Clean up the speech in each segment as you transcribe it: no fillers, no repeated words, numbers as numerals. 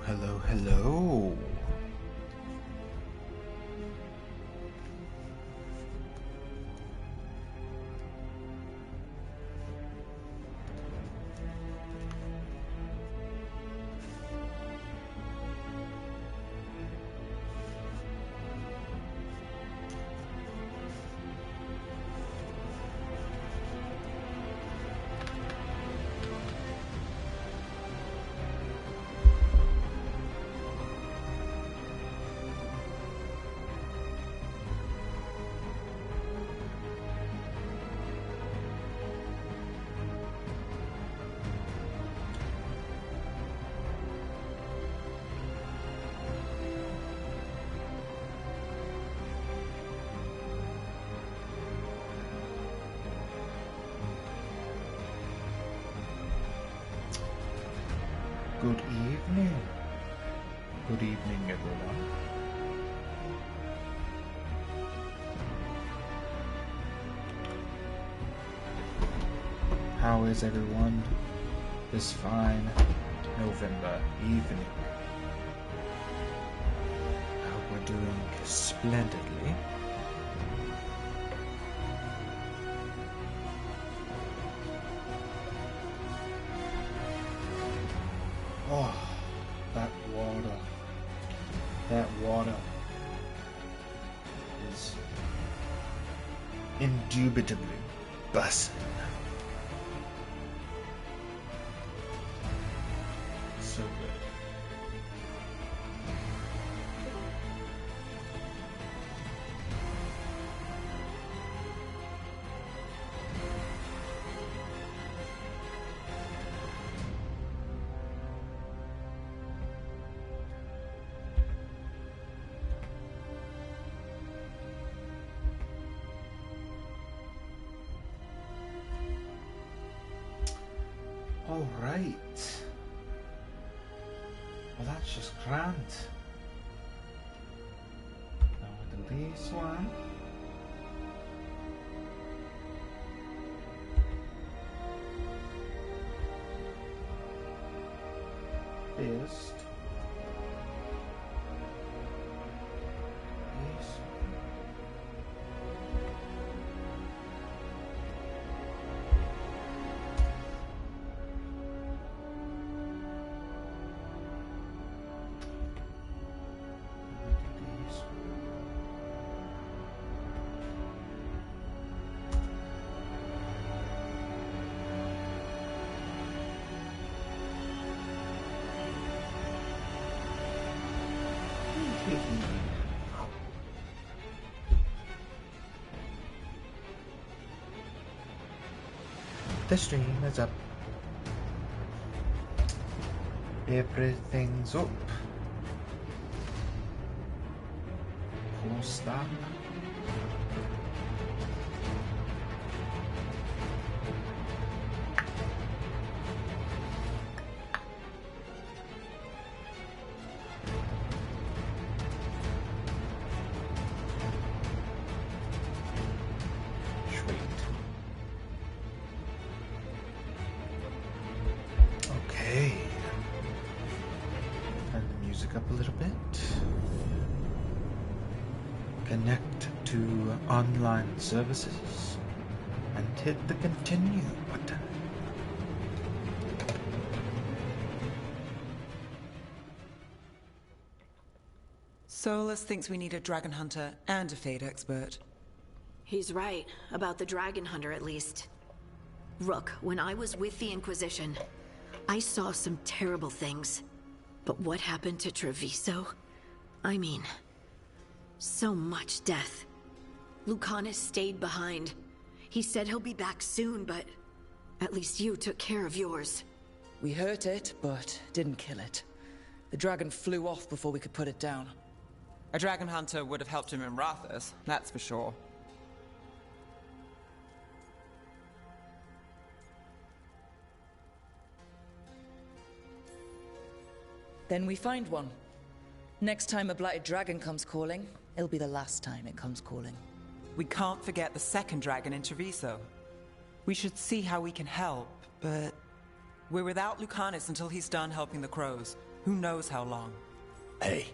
Hello, hello. Good evening. Good evening, everyone. How is everyone this fine November evening? I hope we're doing splendidly. Oh, that water is indubitably bussin'. So good. All right. Well, that's just grand. Now we'll do this one. This. The stream is up. Everything's up. Full stop. Up a little bit. Connect to online services and hit the continue button. Solus thinks we need a dragon hunter and a fade expert. He's right, about the dragon hunter at least. Rook, when I was with the Inquisition, I saw some terrible things. But what happened to Treviso? I mean, so much death. Lucanus stayed behind. He said he'll be back soon, but at least you took care of yours. We hurt it, but didn't kill it. The dragon flew off before we could put it down. A dragon hunter would have helped him in Minrathous, that's for sure. Then we find one. Next time a blighted dragon comes calling, it'll be the last time it comes calling. We can't forget the second dragon in Treviso. We should see how we can help, but we're without Lucanus until he's done helping the crows. Who knows how long? Hey,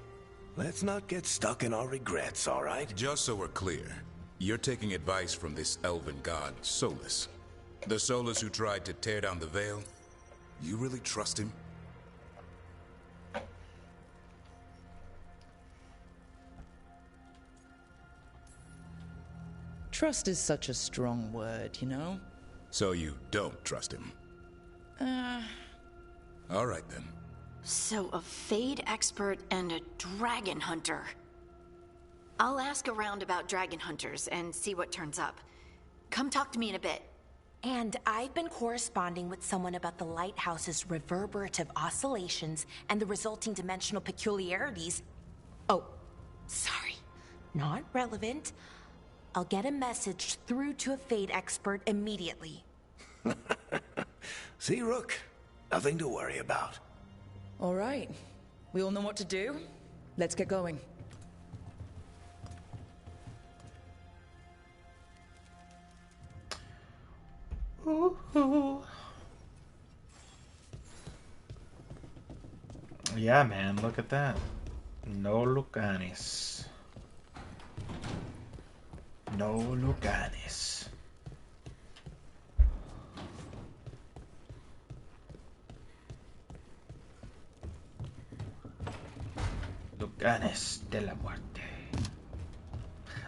let's not get stuck in our regrets, all right? Just so we're clear, you're taking advice from this elven god, Solus. The Solus who tried to tear down the Veil? You really trust him? Trust is such a strong word, you know? So you don't trust him? All right then. So a Fade expert and a dragon hunter. I'll ask around about dragon hunters and see what turns up. Come talk to me in a bit. And I've been corresponding with someone about the lighthouse's reverberative oscillations and the resulting dimensional peculiarities. Oh, sorry. Not relevant. I'll get a message through to a Fade expert immediately. See, Rook? Nothing to worry about. All right. We all know what to do? Let's get going. Ooh. Yeah, man, look at that. No Lucanis. No Lucanis. Lucanis de la Muerte.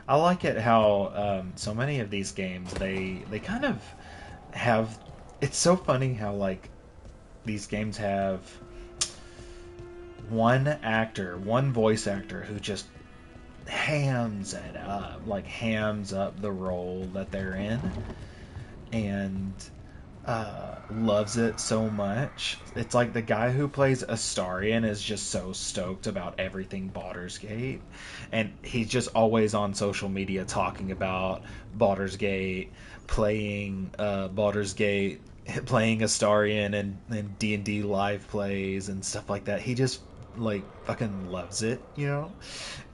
I like it how so many of these games they kind of have. It's so funny how like these games have one voice actor who just hams it up, like hams up the role that they're in, and loves it so much. It's like the guy who plays Astarion is just so stoked about everything Baldur's Gate, and he's just always on social media talking about Baldur's Gate, playing Baldur's Gate, playing Astarion and D&D live plays and stuff like that. He just like fucking loves it, you know?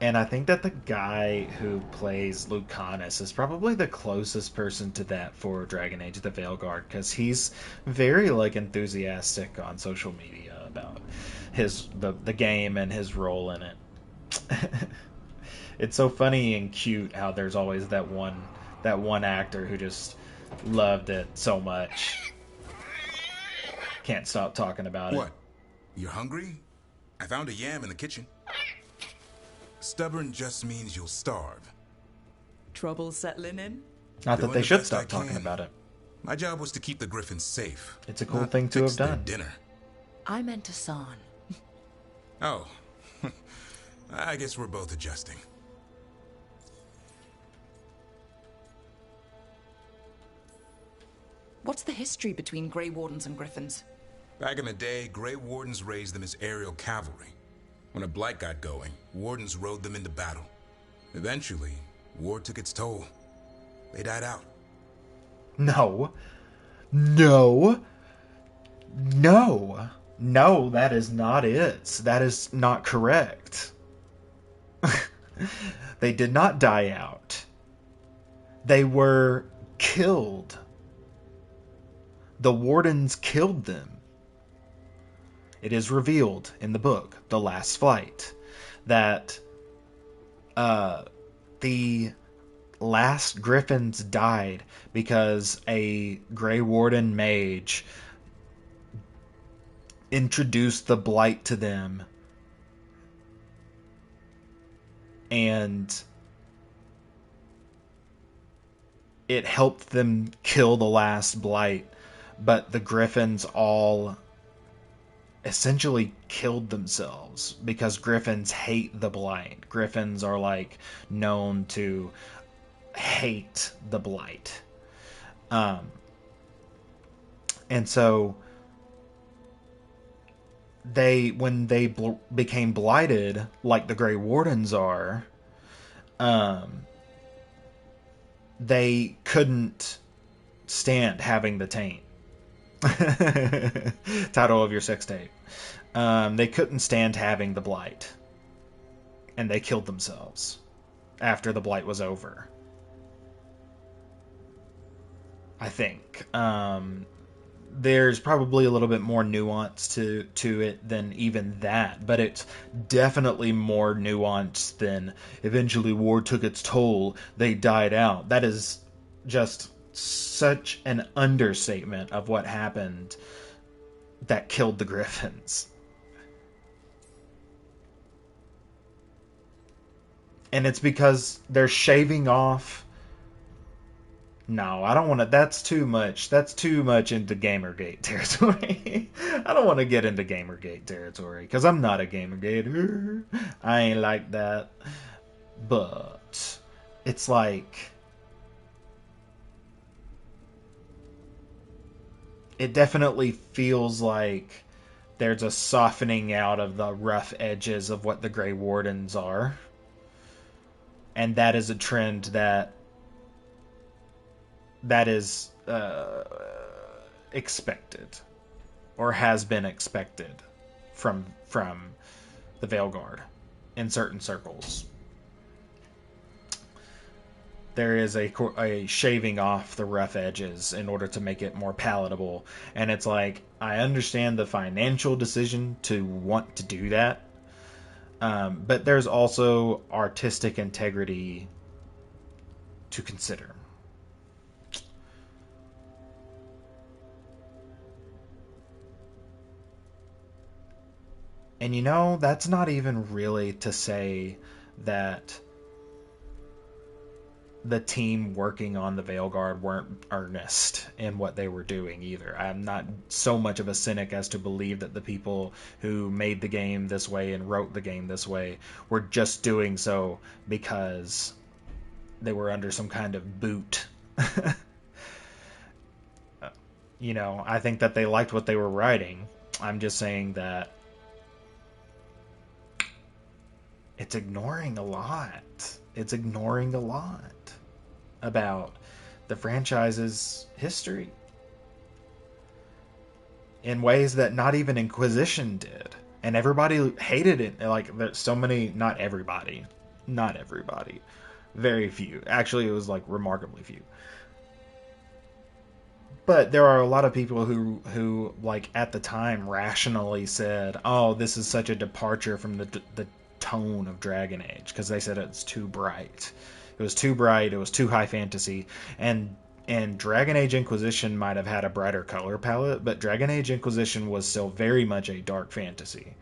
And I think that the guy who plays Lucanus is probably the closest person to that for Dragon Age the Veilguard, because he's very like enthusiastic on social media about the game and his role in it. It's so funny and cute how there's always that one actor who just loved it so much. Can't stop talking about it. What? You're hungry? I found a yam in the kitchen. Stubborn just means you'll starve. Trouble settling in? Not that Doing they the should best stop I talking can. about it. My job was to keep the Griffins safe. It's a cool not thing to fix have their done. Dinner. I meant Asan. Oh. I guess we're both adjusting. What's the history between Grey Wardens and Griffins? Back in the day, Grey Wardens raised them as aerial cavalry. When a blight got going, Wardens rode them into battle. Eventually, war took its toll. They died out. No, that is not it. That is not correct. They did not die out. They were killed. The Wardens killed them. It is revealed in the book, The Last Flight, that the last Griffins died because a Grey Warden mage introduced the blight to them, and it helped them kill the last blight, but the Griffins all essentially killed themselves because Griffins hate the blight. Griffins are like known to hate the blight. And so when they became blighted, like the Grey Wardens are, they couldn't stand having the taint. Title of your sex tape. They couldn't stand having the blight, and they killed themselves after the blight was over, I think. there's probably a little bit more nuance to it than even that, but it's definitely more nuanced than eventually war took its toll, they died out. That is just such an understatement of what happened that killed the Griffins. And it's because they're shaving off. No, I don't want to. That's too much. That's too much into Gamergate territory. I don't want to get into Gamergate territory because I'm not a Gamergater. I ain't like that. But it's like, it definitely feels like there's a softening out of the rough edges of what the Grey Wardens are. And that is a trend that is expected, or has been expected from the Veilguard in certain circles. There is a shaving off the rough edges in order to make it more palatable, and it's like, I understand the financial decision to want to do that, but there's also artistic integrity to consider. And you know, that's not even really to say that the team working on the Veilguard weren't earnest in what they were doing either. I'm not so much of a cynic as to believe that the people who made the game this way and wrote the game this way were just doing so because they were under some kind of boot. You know, I think that they liked what they were writing. I'm just saying that it's ignoring a lot. It's ignoring a lot about the franchise's history in ways that not even Inquisition did. And everybody hated it. Like, there's so many, not everybody. Very few. Actually, it was like remarkably few. But there are a lot of people who like at the time rationally said, "Oh, this is such a departure from the tone of Dragon Age," because they said it's too bright. It was too bright. It was too high fantasy, and Dragon Age Inquisition might have had a brighter color palette, but Dragon Age Inquisition was still very much a dark fantasy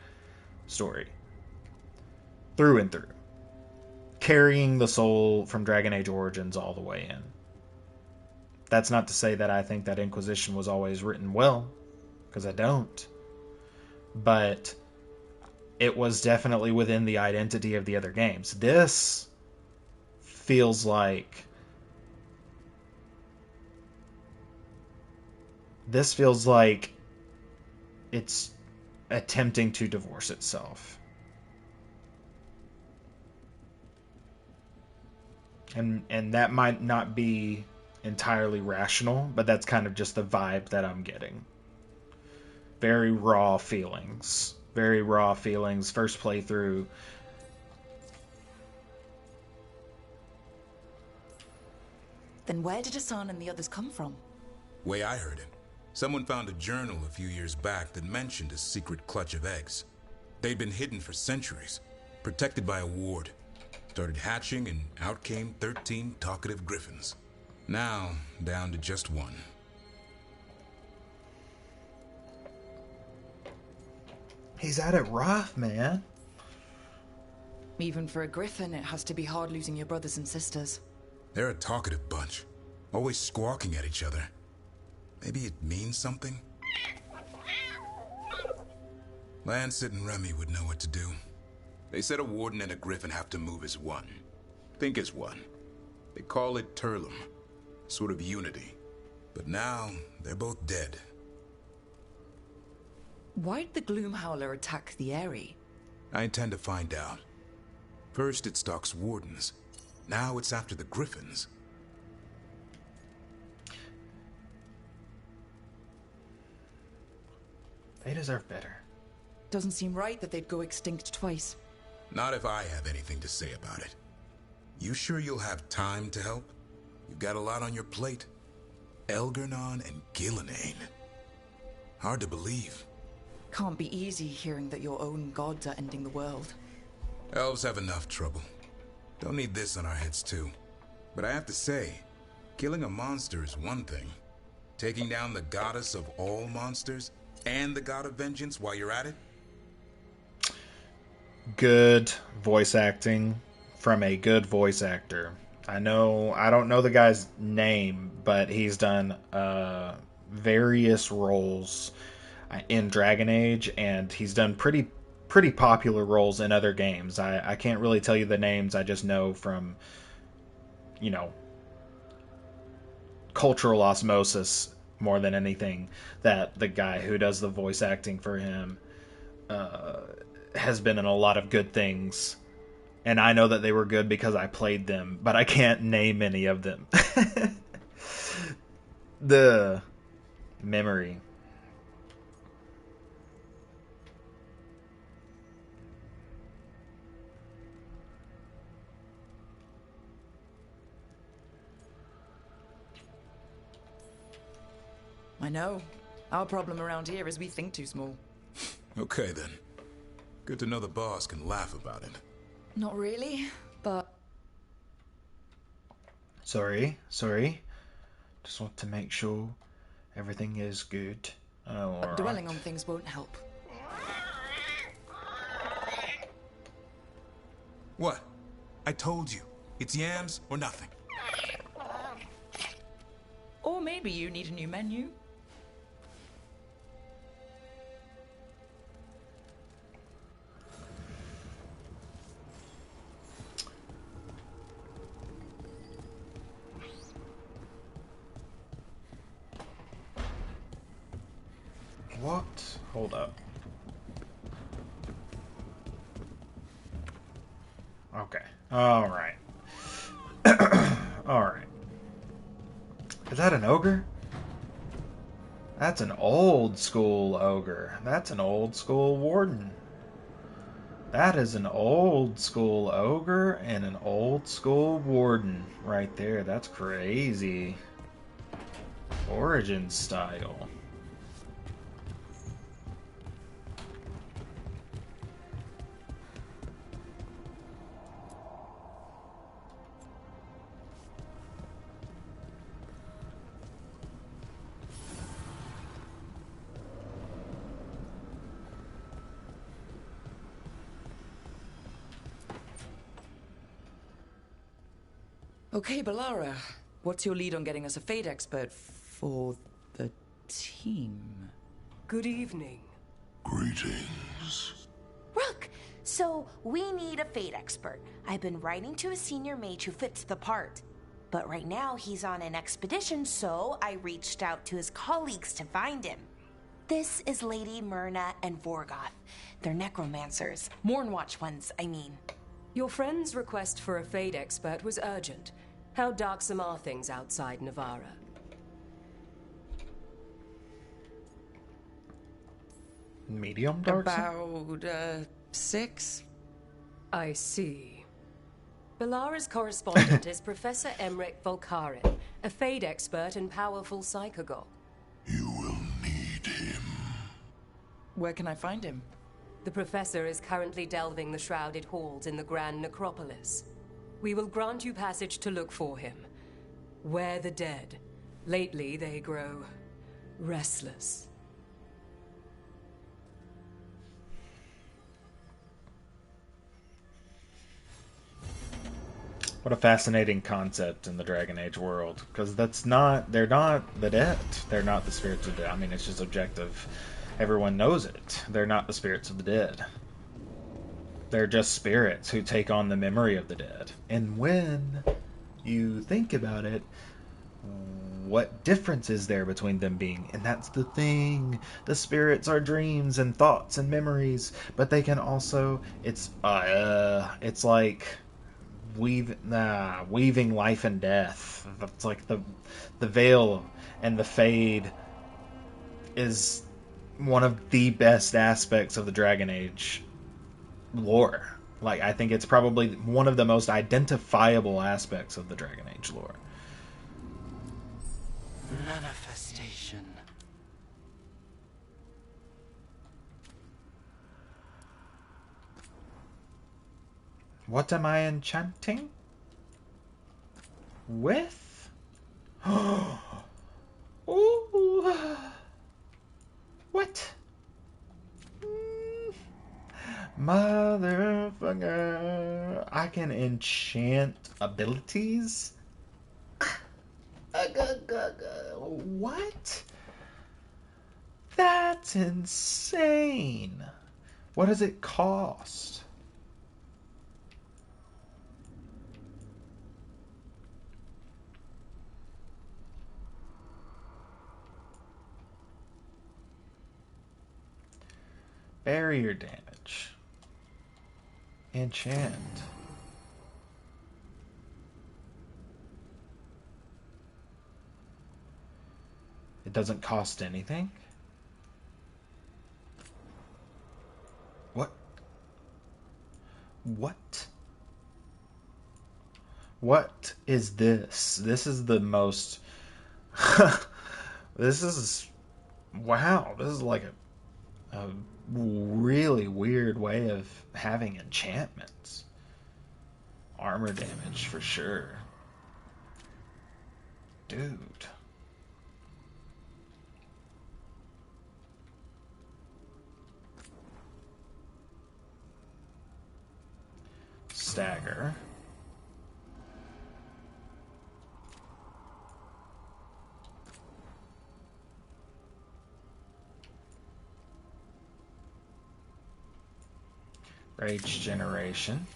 story, through and through, carrying the soul from Dragon Age Origins all the way in. That's not to say that I think that Inquisition was always written well, because I don't. But it was definitely within the identity of the other games. This feels like it's attempting to divorce itself. And that might not be entirely rational, but that's kind of just the vibe that I'm getting. Very raw feelings. First playthrough. Then where did Hassan and the others come from? Way I heard it, someone found a journal a few years back that mentioned a secret clutch of eggs. They'd been hidden for centuries, protected by a ward. Started hatching, and out came 13 talkative griffins. Now, down to just one. He's at it rough, man. Even for a griffin, it has to be hard losing your brothers and sisters. They're a talkative bunch, always squawking at each other. Maybe it means something? Lancet and Remy would know what to do. They said a warden and a griffin have to move as one. Think as one. They call it Turlum. Sort of unity. But now, they're both dead. Why did the Gloom Howler attack the Eyrie? I intend to find out. First it stalks wardens. Now it's after the griffins. They deserve better. Doesn't seem right that they'd go extinct twice. Not if I have anything to say about it. You sure you'll have time to help? You've got a lot on your plate. Elgernon and Gillenane. Hard to believe. Can't be easy hearing that your own gods are ending the world. Elves have enough trouble. Don't need this on our heads too. But I have to say, killing a monster is one thing. Taking down the goddess of all monsters and the god of vengeance while you're at it? Good voice acting from a good voice actor. I don't know the guy's name, but he's done various roles in Dragon Age, and he's done pretty popular roles in other games. I can't really tell you the names. I just know from, cultural osmosis more than anything that the guy who does the voice acting for him has been in a lot of good things. And I know that they were good because I played them, but I can't name any of them. The memory. I know. Our problem around here is we think too small. Okay then. Good to know the boss can laugh about it. Not really, but... Sorry. Just want to make sure everything is good. Oh, all dwelling right. on things won't help. What? I told you. It's yams or nothing. Or maybe you need a new menu. What? Hold up. Okay. Alright. Alright. Is that an ogre? That's an old school ogre. That's an old school warden. That is an old school ogre and an old school warden right there. That's crazy. Origin style. Okay, Balara. What's your lead on getting us a Fade expert for the team? Good evening. Greetings. Rook! So, we need a Fade expert. I've been writing to a senior mage who fits the part. But right now, he's on an expedition, so I reached out to his colleagues to find him. This is Lady Myrna and Vorgoth. They're necromancers. Mournwatch ones, I mean. Your friend's request for a Fade expert was urgent. How darksome are things outside Navarra? Medium dark? About, 6? I see. Balara's correspondent is Professor Emmerich Volkarin, a Fade expert and powerful psychogol. You will need him. Where can I find him? The Professor is currently delving the shrouded halls in the Grand Necropolis. We will grant you passage to look for him. Where the dead. Lately they grow restless. What a fascinating concept in the Dragon Age world. Because they're not the dead. They're not the spirits of the dead. I mean, it's just objective. Everyone knows it. They're not the spirits of the dead. They're just spirits who take on the memory of the dead. And when you think about it, what difference is there between them being? And that's the thing. The spirits are dreams and thoughts and memories, but they can also... It's like weaving life and death. It's like the veil and the fade is one of the best aspects of the Dragon Age lore. Like, I think it's probably one of the most identifiable aspects of the Dragon Age lore. Manifestation. What am I enchanting with? Ooh. What? Motherfucker. I can enchant abilities? What? That's insane. What does it cost? Barrier damage. Enchant. It doesn't cost anything? What? What? What is this? This is the most... This is... Wow, this is like a really weird way of having enchantments. Armor damage for sure. Dude. Stagger. Rage generation.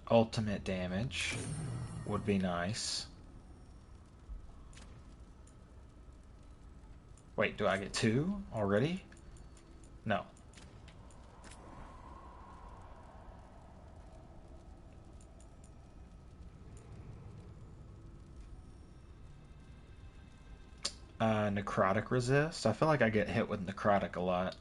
Ultimate damage would be nice. Wait, do I get 2 already? No. Necrotic resist. I feel like I get hit with necrotic a lot.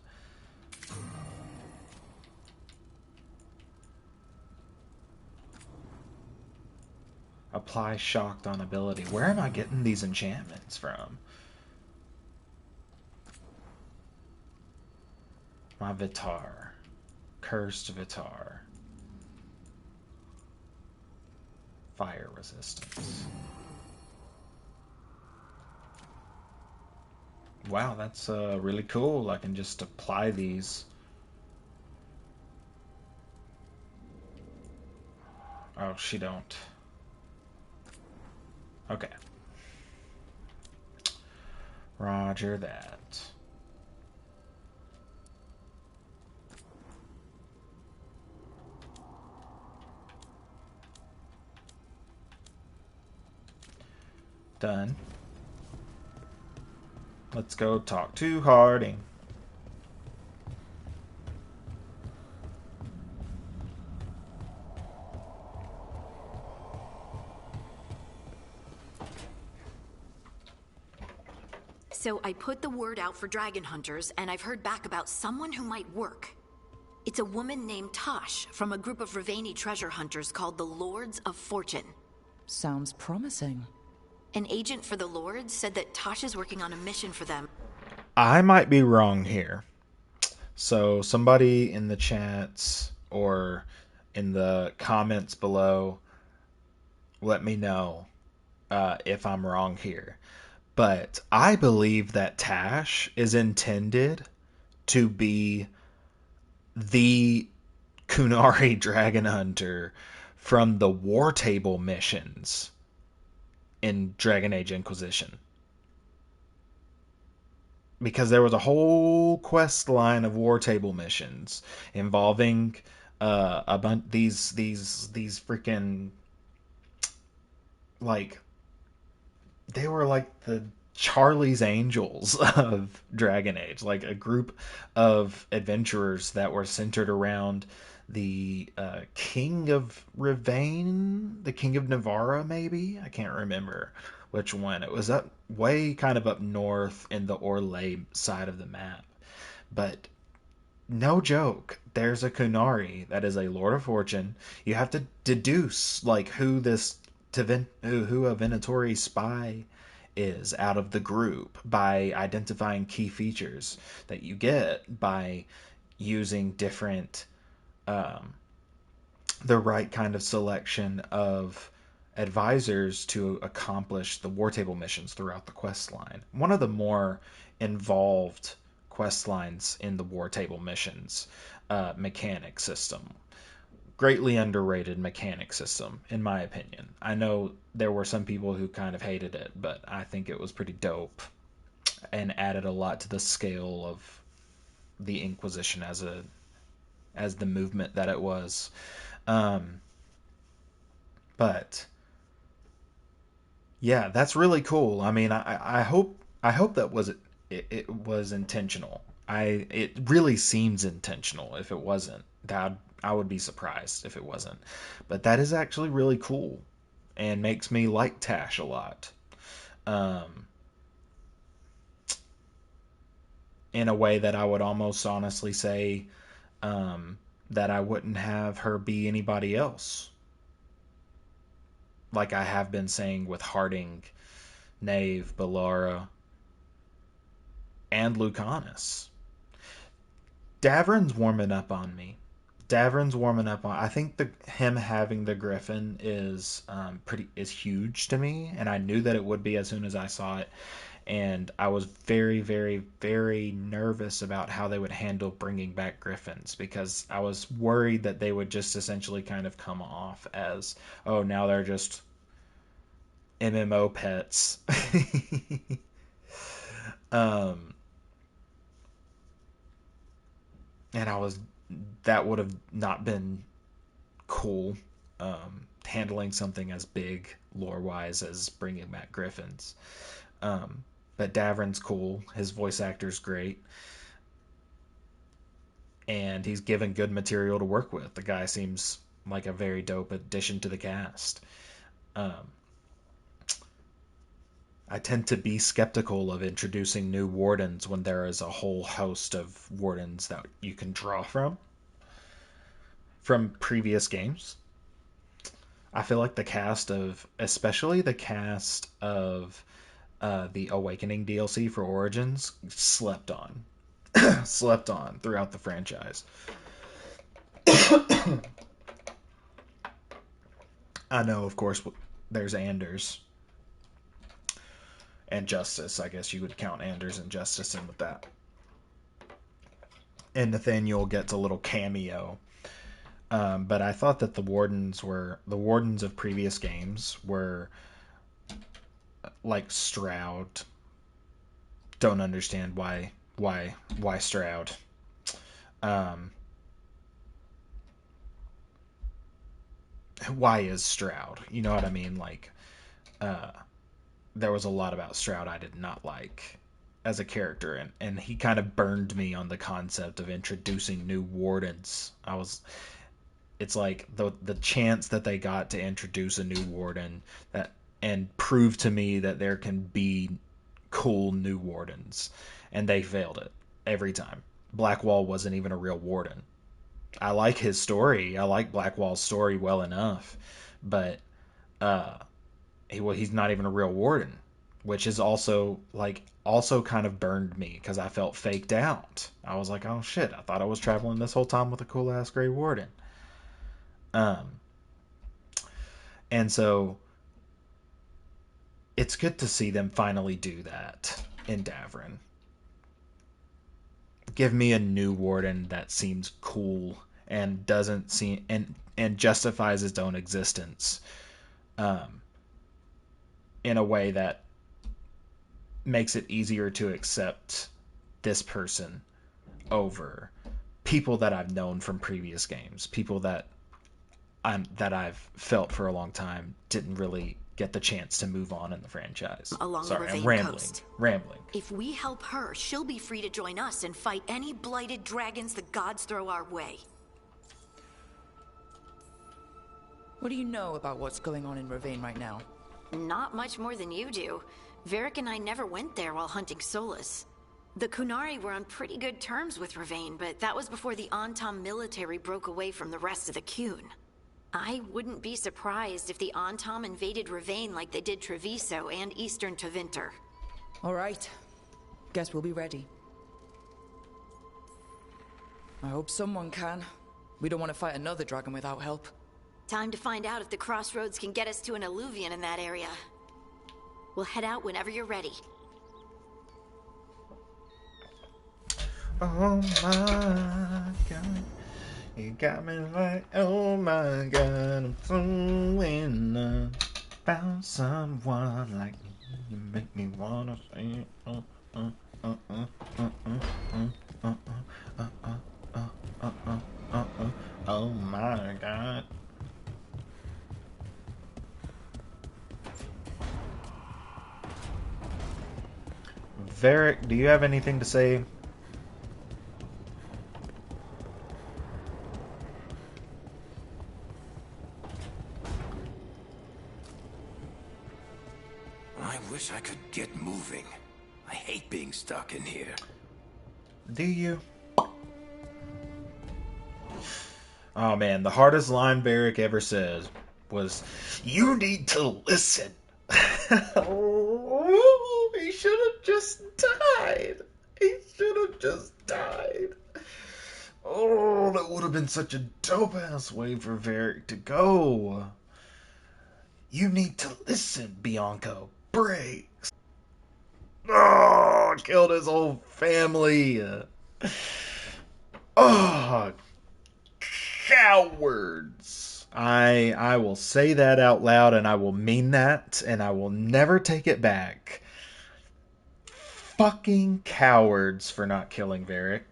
Apply shocked on ability. Where am I getting these enchantments from? My Vitar. Cursed Vitar. Fire resistance. Wow, that's really cool. I can just apply these. Oh, she don't. Okay. Roger that. Done. Let's go talk to Harding. So I put the word out for dragon hunters, and I've heard back about someone who might work. It's a woman named Tosh from a group of Ravani treasure hunters called the Lords of Fortune. Sounds promising. An agent for the Lords said that Tosh is working on a mission for them. I might be wrong here. So somebody in the chats or in the comments below, let me know if I'm wrong here. But I believe that Tash is intended to be the Kunari Dragon Hunter from the War Table missions in Dragon Age Inquisition. Because there was a whole quest line of War Table missions involving a bunch these freaking, like, they were like the Charlie's Angels of Dragon Age, like a group of adventurers that were centered around the King of Rivane, the King of Navarra, maybe? I can't remember which one. It was up way kind of up north in the Orlais side of the map. But no joke, there's a Kunari that is a Lord of Fortune. You have to deduce like who this who a Venatori spy is out of the group by identifying key features that you get by using different the right kind of selection of advisors to accomplish the war table missions throughout the quest line. One of the more involved quest lines in the war table missions mechanic system. Greatly underrated mechanic system, in my opinion. I know there were some people who kind of hated it, but I think it was pretty dope and added a lot to the scale of the Inquisition as the movement that it was. But yeah, that's really cool. I mean, I hope that it was intentional. It really seems intentional. If it wasn't, I would be surprised if it wasn't. But that is actually really cool and makes me like Tash a lot. In a way that I would almost honestly say that I wouldn't have her be anybody else. Like I have been saying with Harding, Neve, Bellara, and Lucanus. Davrin's warming up on me. I think him having the Griffin is huge to me, and I knew that it would be as soon as I saw it. And I was very, very, very nervous about how they would handle bringing back Griffins, because I was worried that they would just essentially kind of come off as, oh, now they're just MMO pets. And that would have not been cool, handling something as big lore-wise as bringing back Griffins. But Davrin's cool. His voice actor's great. And he's given good material to work with. The guy seems like a very dope addition to the cast. I tend to be skeptical of introducing new wardens when there is a whole host of wardens that you can draw from previous games. I feel like especially the cast of the Awakening DLC for Origins slept on throughout the franchise. I know, of course, there's Anders and Justice. I guess you would count Anders and Justice in with that. And Nathaniel gets a little cameo. But I thought that the wardens of previous games were like Stroud. Don't understand why Stroud. Why is Stroud? You know what I mean? Like, there was a lot about Stroud I did not like as a character, and he kind of burned me on the concept of introducing new wardens. It's like the chance that they got to introduce a new warden and prove to me that there can be cool new wardens, and they failed it every time. Blackwall wasn't even a real warden. I like his story. I like Blackwall's story well enough, but he's not even a real warden, which is also kind of burned me because I felt faked out. I was like, oh shit, I thought I was traveling this whole time with a cool ass Grey Warden. And so it's good to see them finally do that in Davrin. Give me a new warden that seems cool and doesn't seem and justifies its own existence in a way that makes it easier to accept this person over people that I've known from previous games, people that I've felt for a long time didn't really get the chance to move on in the franchise. Along Sorry, the I'm Ravine coast. Rambling. If we help her, she'll be free to join us and fight any blighted dragons the gods throw our way. What do you know about what's going on in Ravine right now? Not much more than you do. Varric and I never went there while hunting Solus. The Kunari were on pretty good terms with Ravine, but that was before the Antam military broke away from the rest of the Qun. I wouldn't be surprised if the Antom invaded Ravane like they did Treviso and Eastern Tevinter. All right. Guess we'll be ready. I hope someone can. We don't want to fight another dragon without help. Time to find out if the crossroads can get us to an alluvion in that area. We'll head out whenever you're ready. Oh my god. You got me like, oh my god. I'm so in love. Found someone like you. You make me wanna say, oh my god. Varric, do you have anything to say? I wish I could get moving. I hate being stuck in here. Do you? Oh man, the hardest line Varric ever says was, "You need to listen." Oh, he should have just died. He should have just died. Oh, that would have been such a dope-ass way for Varric to go. You need to listen, Bianco. Breaks. Oh, killed his whole family. Oh, cowards. I will say that out loud, and I will mean that, and I will never take it back. Fucking cowards for not killing Varric.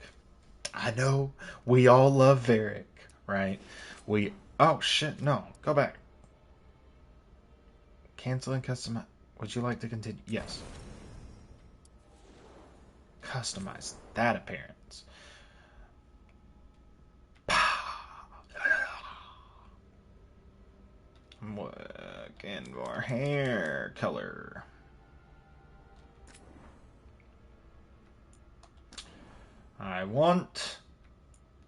I know we all love Varric, right? Oh shit, no, go back. Cancel and customize. Would you like to continue? Yes. Customize that appearance. And our hair color. I want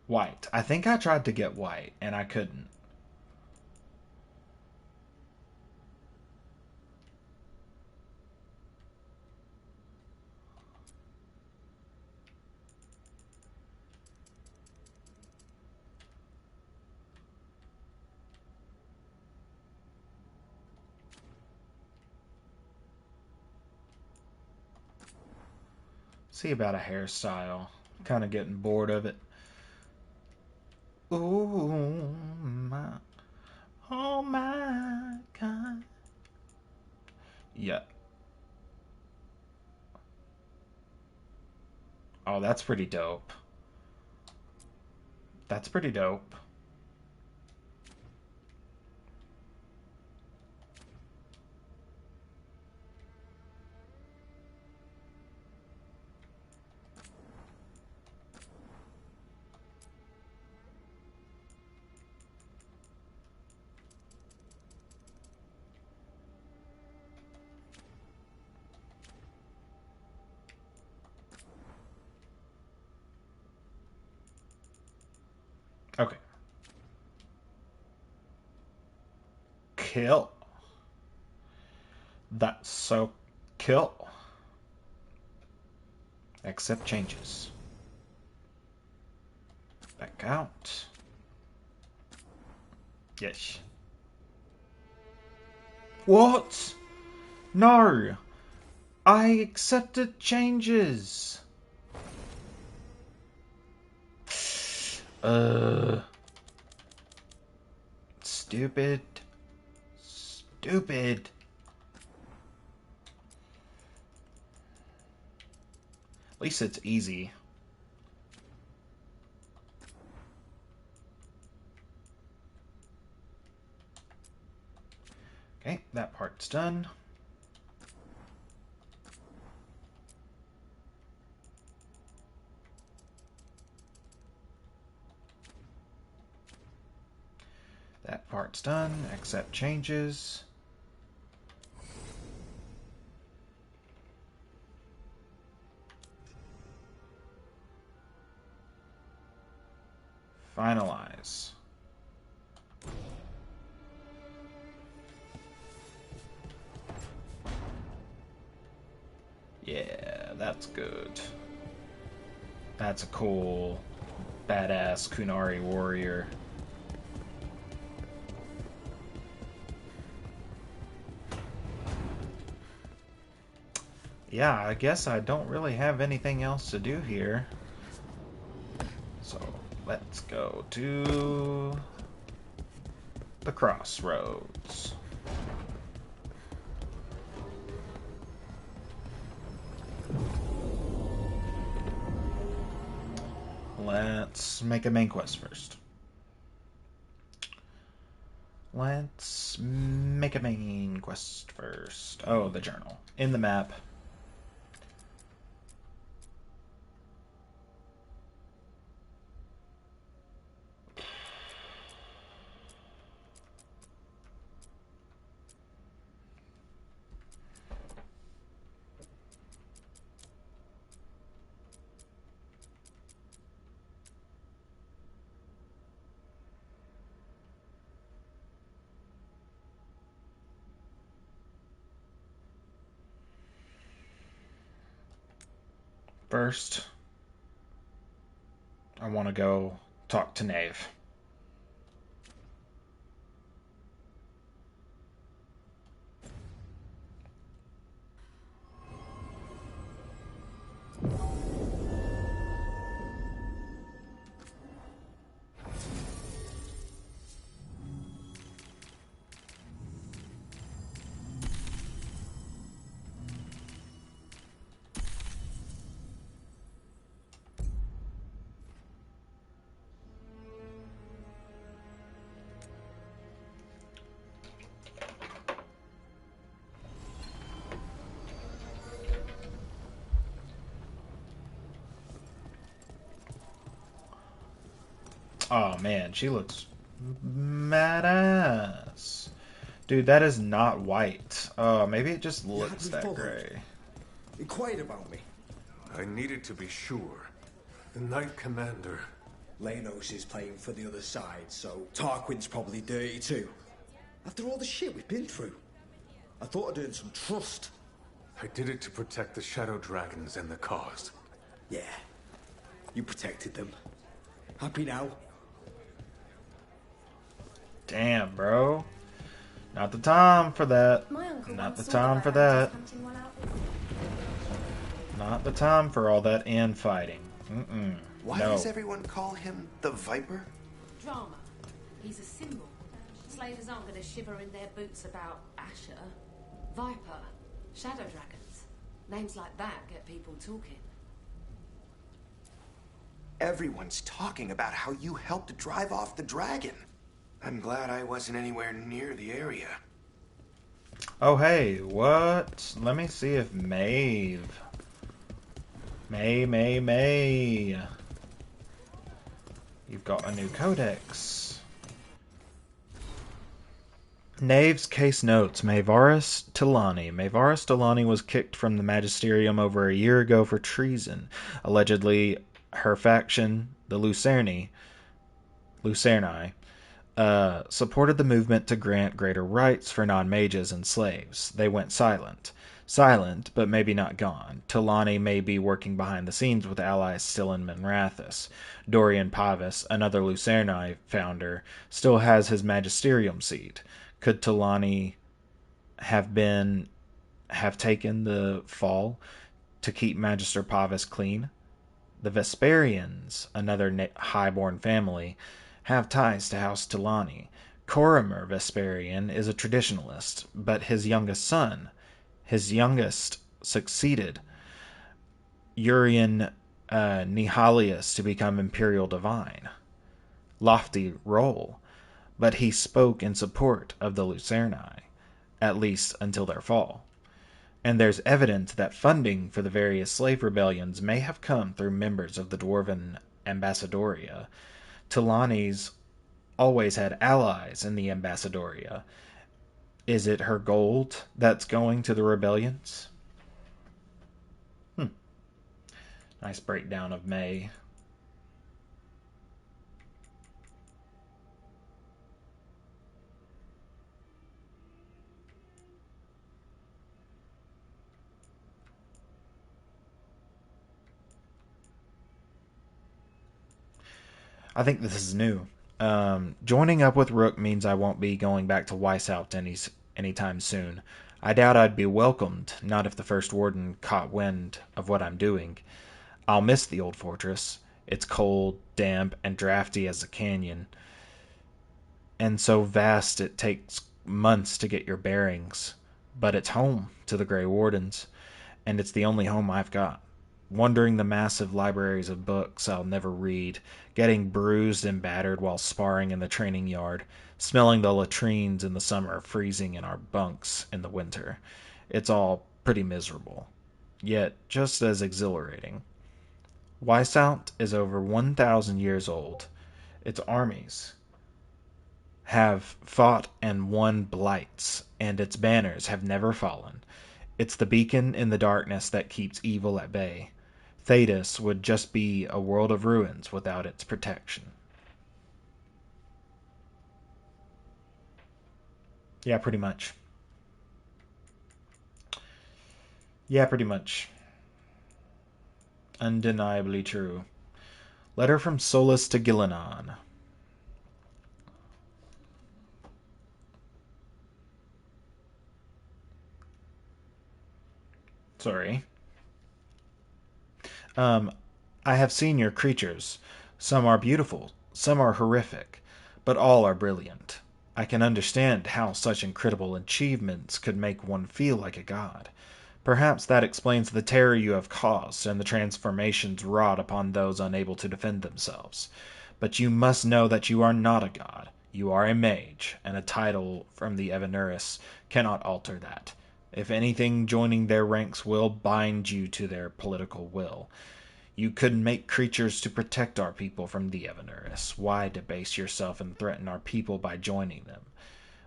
white. I think I tried to get white and I couldn't. See about a hairstyle. Kind of getting bored of it. Ooh, my. Oh my god. Yeah. Oh, that's pretty dope. That's pretty dope. Okay. Kill. That's so kill. Accept changes. Back out. Yes. What? No. I accepted changes. Stupid. Stupid. At least it's easy. Okay, that part's done. That part's done. Accept changes. Finalize. Yeah, that's good. That's a cool, badass Kunari warrior. Yeah, I guess I don't really have anything else to do here. So let's go to the crossroads. Let's make a main quest first. Let's make a main quest first. Oh, the journal. In the map. First, I want to go talk to Neve. Oh man, she looks badass. Dude, that is not white. Maybe it just looks that gray. Inquired about me. I needed to be sure. The Knight Commander. Lenos is playing for the other side, so Tarquin's probably dirty too. After all the shit we've been through. I thought I'd earned some trust. I did it to protect the Shadow Dragons and the cause. Yeah. You protected them. Happy now? Damn, bro. Not the time for that. Not the time for that. Not the time for all that infighting. Why does everyone call him the Viper? Drama. He's a symbol. Slavers aren't going to shiver in their boots about Asher. Viper. Shadow dragons. Names like that get people talking. Everyone's talking about how you helped drive off the dragon. I'm glad I wasn't anywhere near the area. Oh, hey, what? Let me see if May. You've got a new codex. Nave's case notes. Maevaris Tilani. Maevaris Tilani was kicked from the Magisterium over a year ago for treason. Allegedly, her faction, the Lucerni, supported the movement to grant greater rights for non-mages and slaves. They went silent. Silent, but maybe not gone. Tilani may be working behind the scenes with allies still in Minrathous. Dorian Pavis, another Lucerni founder, still has his magisterium seat. Could Tilani have taken the fall to keep Magister Pavis clean? The Vesperians, another highborn family, have ties to House Tilani. Coromer Vesperian is a traditionalist, but his youngest succeeded Urian Nihalius to become Imperial Divine. Lofty role, but he spoke in support of the Lucerni, at least until their fall. And there's evidence that funding for the various slave rebellions may have come through members of the Dwarven Ambassadoria. Tilani's always had allies in the Ambassadoria. Is it her gold that's going to the rebellions? Nice breakdown of May. I think this is new. Joining up with Rook means I won't be going back to Weishaupt anytime soon. I doubt I'd be welcomed, not if the first warden caught wind of what I'm doing. I'll miss the old fortress. It's cold, damp, and drafty as a canyon, and so vast it takes months to get your bearings. But it's home to the Grey Wardens, and it's the only home I've got. Wandering the massive libraries of books I'll never read, getting bruised and battered while sparring in the training yard, smelling the latrines in the summer, freezing in our bunks in the winter. It's all pretty miserable, yet just as exhilarating. Weishaupt is over 1,000 years old. Its armies have fought and won blights, and its banners have never fallen. It's the beacon in the darkness that keeps evil at bay. Thedas would just be a world of ruins without its protection. Yeah, pretty much. Yeah, pretty much. Undeniably true. Letter from Solus to Gillenon. Sorry. I have seen your creatures. Some are beautiful, some are horrific, but all are brilliant. I can understand how such incredible achievements could make one feel like a god. Perhaps that explains the terror you have caused and the transformations wrought upon those unable to defend themselves. But you must know that you are not a god. You are a mage, and a title from the Evanuris cannot alter that. If anything, joining their ranks will bind you to their political will. You could make creatures to protect our people from the Evanuris. Why debase yourself and threaten our people by joining them?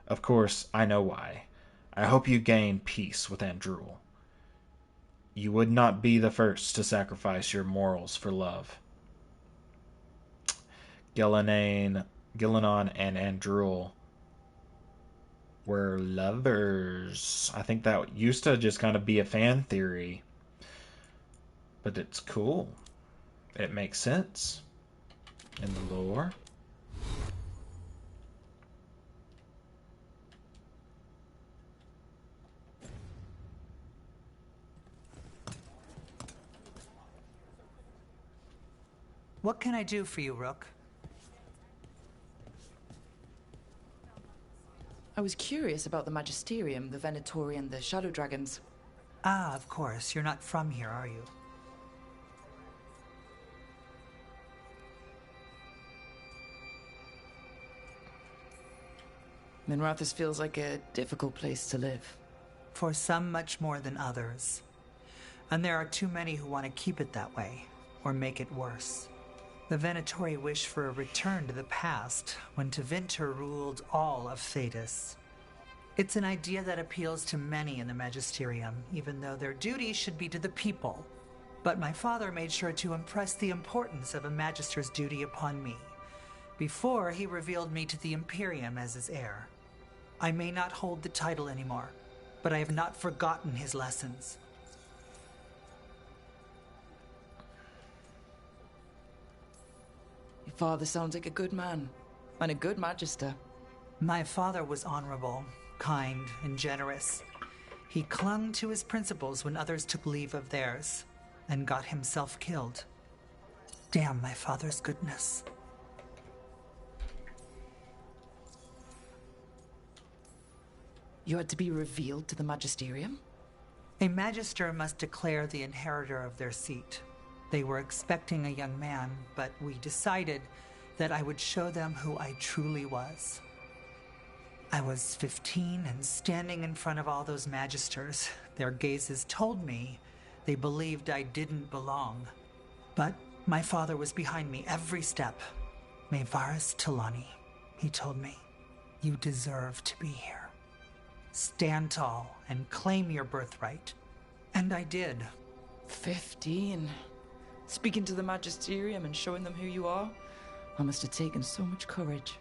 Of course, I know why. I hope you gain peace with Andruil. You would not be the first to sacrifice your morals for love. Gillenon and Andruil were lovers. I think that used to just kind of be a fan theory. But it's cool. It makes sense in the lore. What can I do for you, Rook? I was curious about the Magisterium, the Venatori, and the Shadow Dragons. Ah, of course. You're not from here, are you? Minrathous feels like a difficult place to live. For some, much more than others. And there are too many who want to keep it that way, or make it worse. The Venatori wish for a return to the past, when Tevinter ruled all of Thedas. It's an idea that appeals to many in the Magisterium, even though their duty should be to the people. But my father made sure to impress the importance of a Magister's duty upon me, before he revealed me to the Imperium as his heir. I may not hold the title anymore, but I have not forgotten his lessons. Your father sounds like a good man, and a good Magister. My father was honorable, kind, and generous. He clung to his principles when others took leave of theirs, and got himself killed. Damn my father's goodness. You had to be revealed to the Magisterium? A Magister must declare the inheritor of their seat. They were expecting a young man, but we decided that I would show them who I truly was. I was 15 and standing in front of all those Magisters. Their gazes told me they believed I didn't belong. But my father was behind me every step. Mevaris Talani, he told me, you deserve to be here. Stand tall and claim your birthright. And I did. 15. Speaking to the Magisterium and showing them who you are? I must have taken so much courage.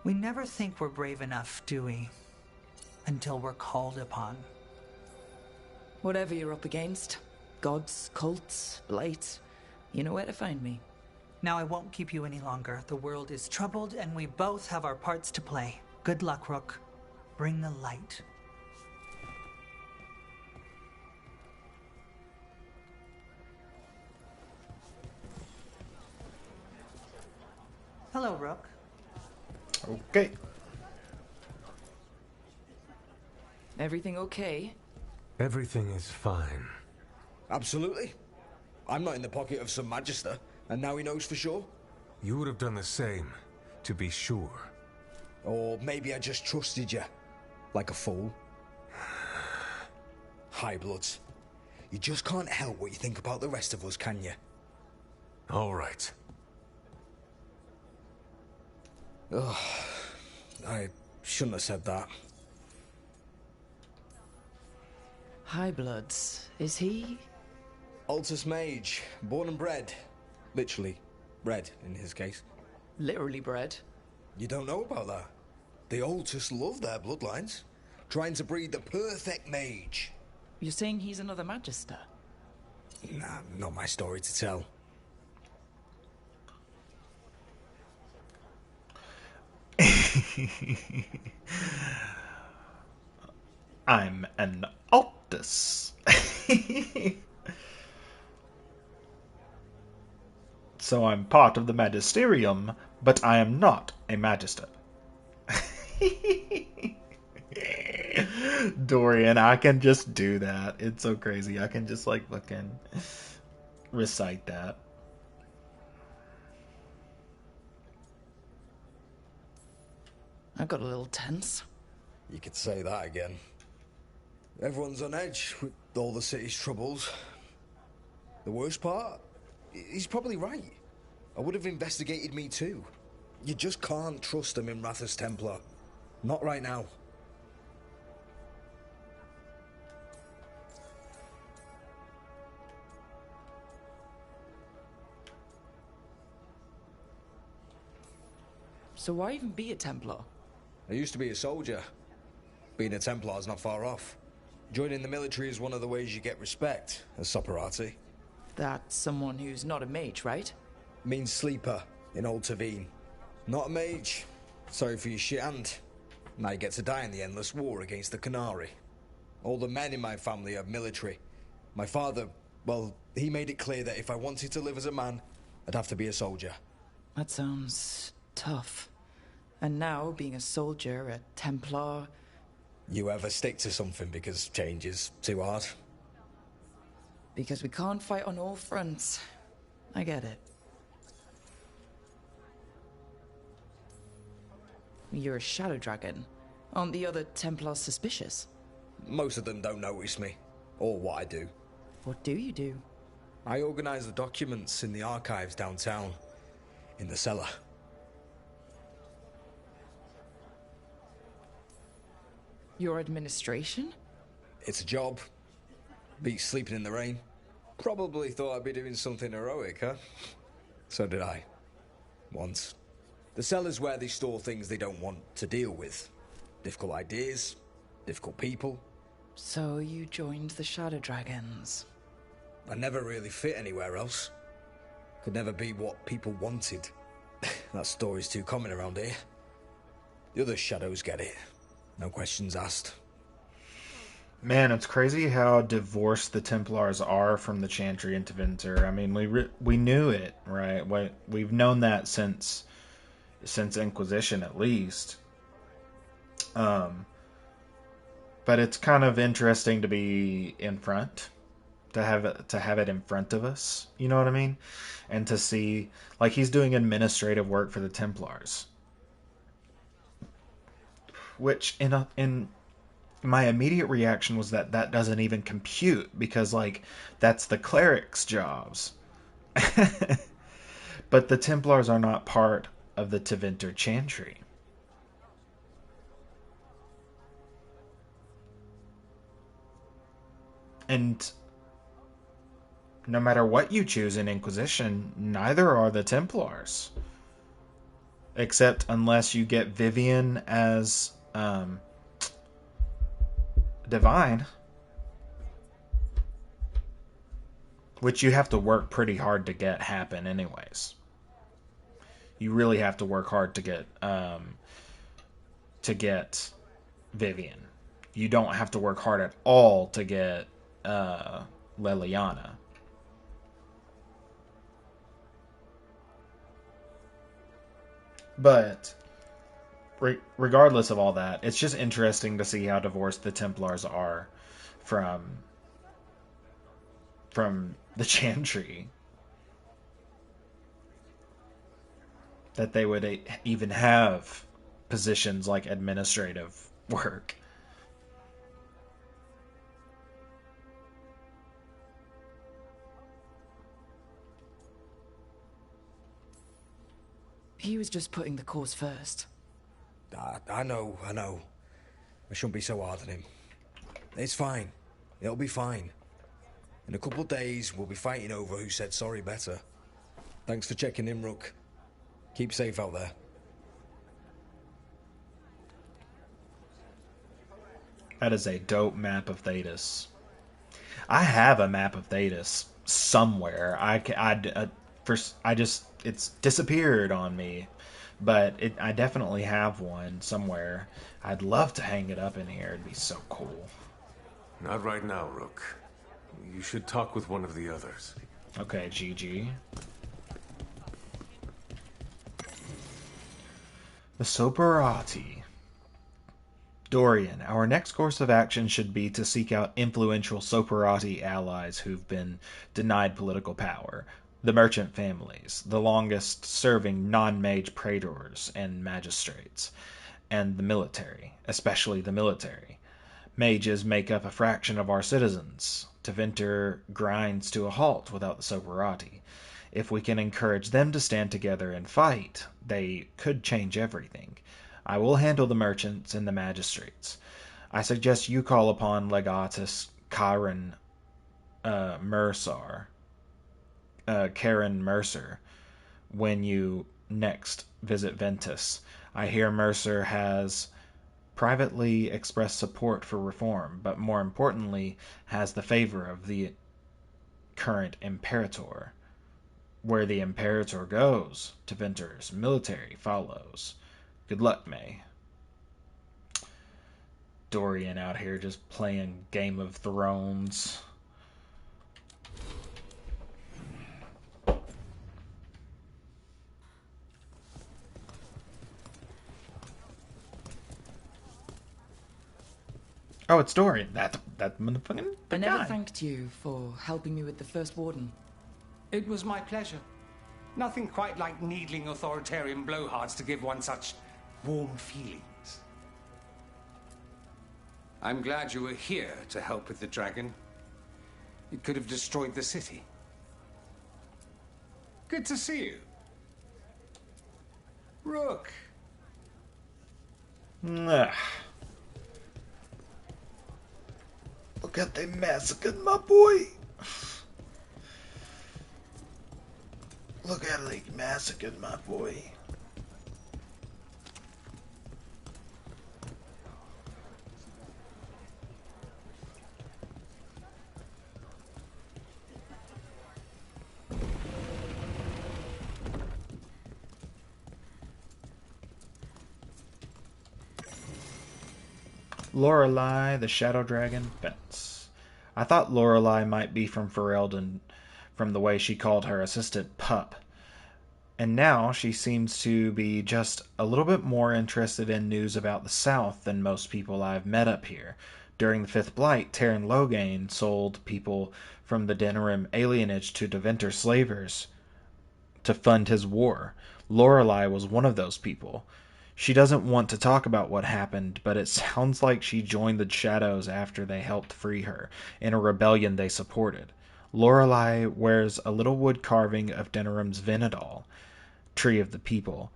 We never think we're brave enough, do we? Until we're called upon. Whatever you're up against, gods, cults, blight, you know where to find me. Now I won't keep you any longer. The world is troubled, and we both have our parts to play. Good luck, Rook. Bring the light. Hello, Rook. Okay. Everything okay? Everything is fine. Absolutely. I'm not in the pocket of some magister, and now he knows for sure. You would have done the same, to be sure. Or maybe I just trusted you, like a fool. High Bloods. You just can't help what you think about the rest of us, can you? All right. Ugh, I shouldn't have said that. High Bloods, is he? Altus Mage, born and bred. Literally, bred in his case. Literally bred? You don't know about that? The Altus love their bloodlines, trying to breed the perfect mage. You're saying he's another Magister? Nah, not my story to tell. I'm an Altus. So I'm part of the Magisterium, but I am not a Magister. Dorian, I can just do that. It's so crazy. I can just like fucking recite that. I got a little tense. You could say that again. Everyone's on edge with all the city's troubles. The worst part? He's probably right. I would have investigated me too. You just can't trust a Minrathous Templar. Not right now. So why even be a Templar? I used to be a soldier. Being a Templar's not far off. Joining the military is one of the ways you get respect, as Soparati. That's someone who's not a mage, right? Means sleeper in Old Tavine. Not a mage. Sorry for your shit hand. Now you get to die in the endless war against the Canary. All the men in my family are military. My father, well, he made it clear that if I wanted to live as a man, I'd have to be a soldier. That sounds tough. And now, being a soldier, a Templar... You ever stick to something because change is too hard? Because we can't fight on all fronts. I get it. You're a shadow dragon. Aren't the other Templars suspicious? Most of them don't notice me, or what I do. What do you do? I organize the documents in the archives downtown, in the cellar. Your administration? It's a job. Beats sleeping in the rain. Probably thought I'd be doing something heroic, huh? So did I. Once. The cellar's where they store things they don't want to deal with. Difficult ideas, difficult people. So you joined the Shadow Dragons. I never really fit anywhere else. Could never be what people wanted. That story's too common around here. The other shadows get it. No questions asked. Man, it's crazy how divorced the Templars are from the Chantry and Tevinter. I mean, we knew it, right? We've known that since Inquisition, at least. But it's kind of interesting to be in front, to have it in front of us. You know what I mean? And to see, like, he's doing administrative work for the Templars, which in my immediate reaction was that doesn't even compute, because like that's the cleric's jobs. But the Templars are not part of the Tevinter Chantry. And no matter what you choose in Inquisition, neither are the Templars. Except unless you get Vivian as Divine, which you have to work pretty hard to get happen anyways. You really have to work hard to get Vivian. You don't have to work hard at all to get Leliana. But regardless of all that, it's just interesting to see how divorced the Templars are from the Chantry. That they would even have positions like administrative work. He was just putting the course first. I know. I shouldn't be so hard on him. It's fine. It'll be fine. In a couple of days, we'll be fighting over who said sorry better. Thanks for checking in, Rook. Keep safe out there. That is a dope map of Thetis. I have a map of Thetis somewhere. It's disappeared on me, but I definitely have one somewhere. I'd love to hang it up in here. It'd be so cool. Not right now, Rook. You should talk with one of the others. Okay, GG. The Soperati. Dorian, our next course of action should be to seek out influential Soperati allies who've been denied political power. The merchant families, the longest-serving non-mage praetors and magistrates, and the military, especially the military. Mages make up a fraction of our citizens. Tevinter grinds to a halt without the Soperati. If we can encourage them to stand together and fight, they could change everything. I will handle the merchants and the magistrates. I suggest you call upon Legatus Karen Mercer when you next visit Ventus. I hear Mercer has privately expressed support for reform, but more importantly, has the favor of the current Imperator. Where the Imperator goes, Tevinter's military follows. Good luck, May. Dorian out here just playing Game of Thrones. Oh, it's Dorian. That motherfucking I never guy. thanked you for helping me with the First Warden. It was my pleasure. Nothing quite like needling authoritarian blowhards to give one such warm feelings. I'm glad you were here to help with the dragon. It could have destroyed the city. Good to see you. Rook. Look at they massacred my boy. Look at they massacred my boy. Lorelei, the Shadow Dragon, fence. I thought Lorelei might be from Ferelden from the way she called her assistant pup. And now she seems to be just a little bit more interested in news about the South than most people I've met up here. During the Fifth Blight, Terran Loghain sold people from the Denerim alienage to Deventer slavers to fund his war. Lorelei was one of those people. She doesn't want to talk about what happened, but it sounds like she joined the Shadows after they helped free her, in a rebellion they supported. Lorelei wears a little wood carving of Denerim's Venedal, Tree of the People.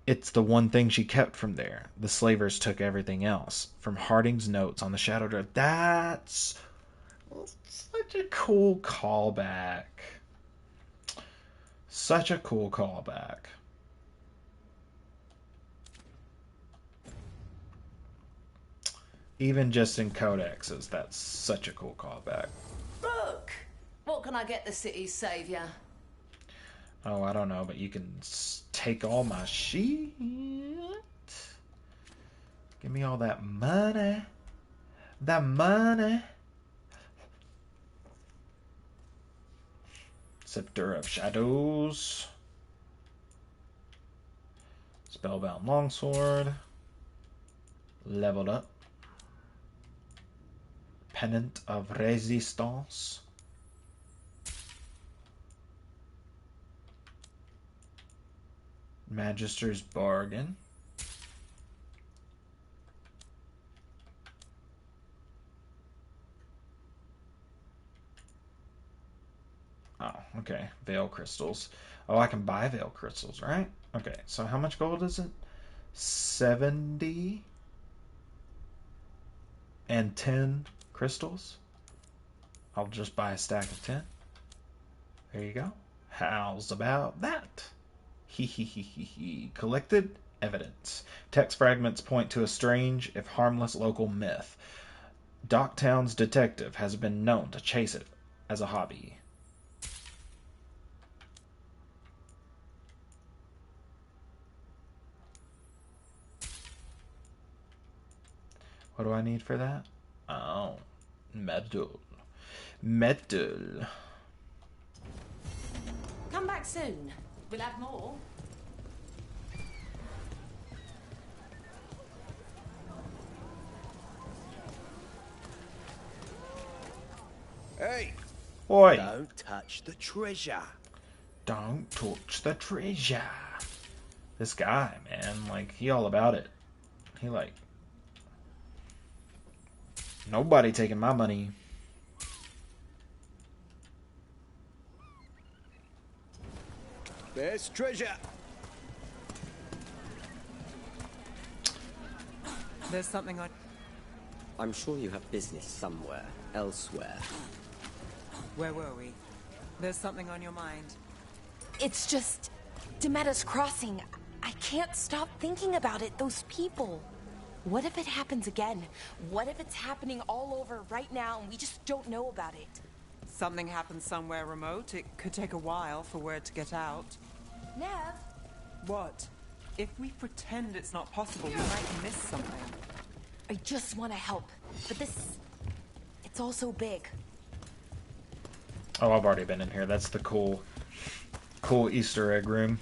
It's the one thing she kept from there. The slavers took everything else. From Harding's notes on the Shadow Drive. That's such a cool callback. Such a cool callback. Even just in codexes, that's such a cool callback. Rook, what can I get the city's saviour? Oh, I don't know, but you can take all my shit. Give me all that money. That money. Scepter of Shadows. Spellbound Longsword. Leveled up. Pennant of Resistance. Magister's Bargain. Oh, okay. Veil crystals. Oh, I can buy veil crystals, right? Okay, so how much gold is it? 70 and 10 crystals. I'll just buy a stack of 10. There you go. How's about that? Collected evidence. Text fragments point to a strange, if harmless, local myth. Docktown's detective has been known to chase it as a hobby. What do I need for that? Oh, metal. Metal. Come back soon. We'll have more. Hey! Oi! Don't touch the treasure. Don't touch the treasure. This guy, man, like, he all about it. He like... Nobody taking my money. There's treasure. There's something on... I'm sure you have business somewhere, elsewhere. Where were we? There's something on your mind. It's just... Demetta's Crossing. I can't stop thinking about it. Those people. What if it happens again? What if it's happening all over right now and we just don't know about it? Something happens somewhere remote. It could take a while for word to get out. Nev? What? If we pretend it's not possible, we might miss something. I just want to help. But this... It's all so big. Oh, I've already been in here. That's the cool Easter egg room.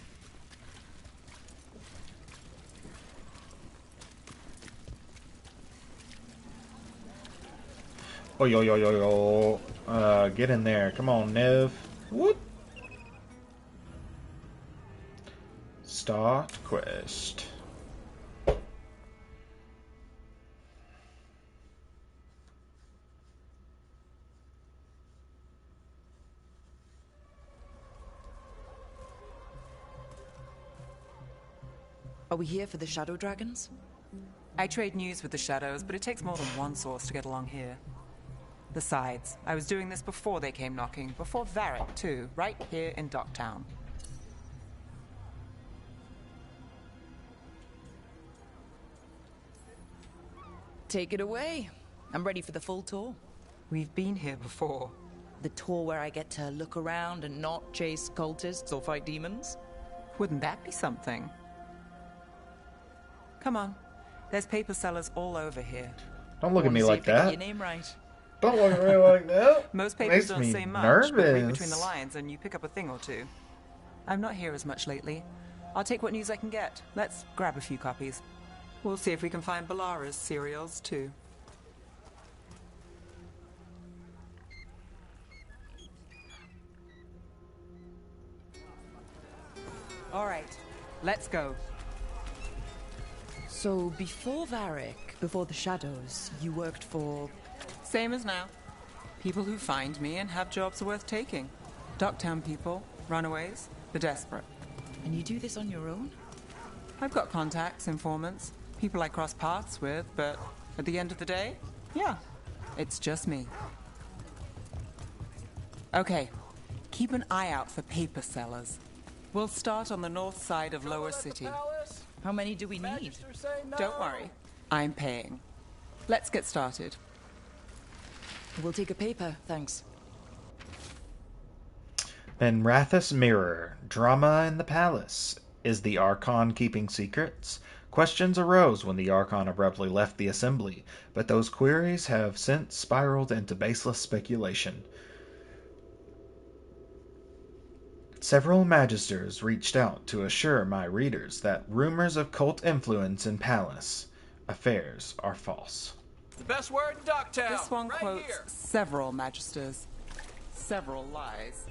Oh, yo. Get in there. Come on, Nev. Whoop. Start quest. Are we here for the Shadow Dragons? I trade news with the Shadows, but it takes more than one source to get along here. Besides, I was doing this before they came knocking, before Varric, too, right here in Docktown. Take it away. I'm ready for the full tour. We've been here before. The tour where I get to look around and not chase cultists or fight demons? Wouldn't that be something? Come on. There's paper sellers all over here. Don't look at me like that. Your name right. Don't look at me like that. Most papers don't say much, but read between the lines and you pick up a thing or two. I'm not here as much lately. I'll take what news I can get. Let's grab a few copies. We'll see if we can find Balara's cereals, too. All right, let's go. So, before Varric, before the Shadows, you worked for... Same as now. People who find me and have jobs worth taking. Docktown people, runaways, the desperate. And you do this on your own? I've got contacts, informants, people I cross paths with, but at the end of the day, yeah, it's just me. Okay, keep an eye out for paper sellers. We'll start on the north side of Lower City. How many do we need? Don't worry, I'm paying. Let's get started. We'll take a paper, thanks. Minrathous Mirror, Drama in the Palace. Is the Archon keeping secrets? Questions arose when the Archon abruptly left the assembly, but those queries have since spiraled into baseless speculation. Several magisters reached out to assure my readers that rumors of cult influence in palace affairs are false. The best word in Ducktown. This one right quotes here. several magisters, several lies.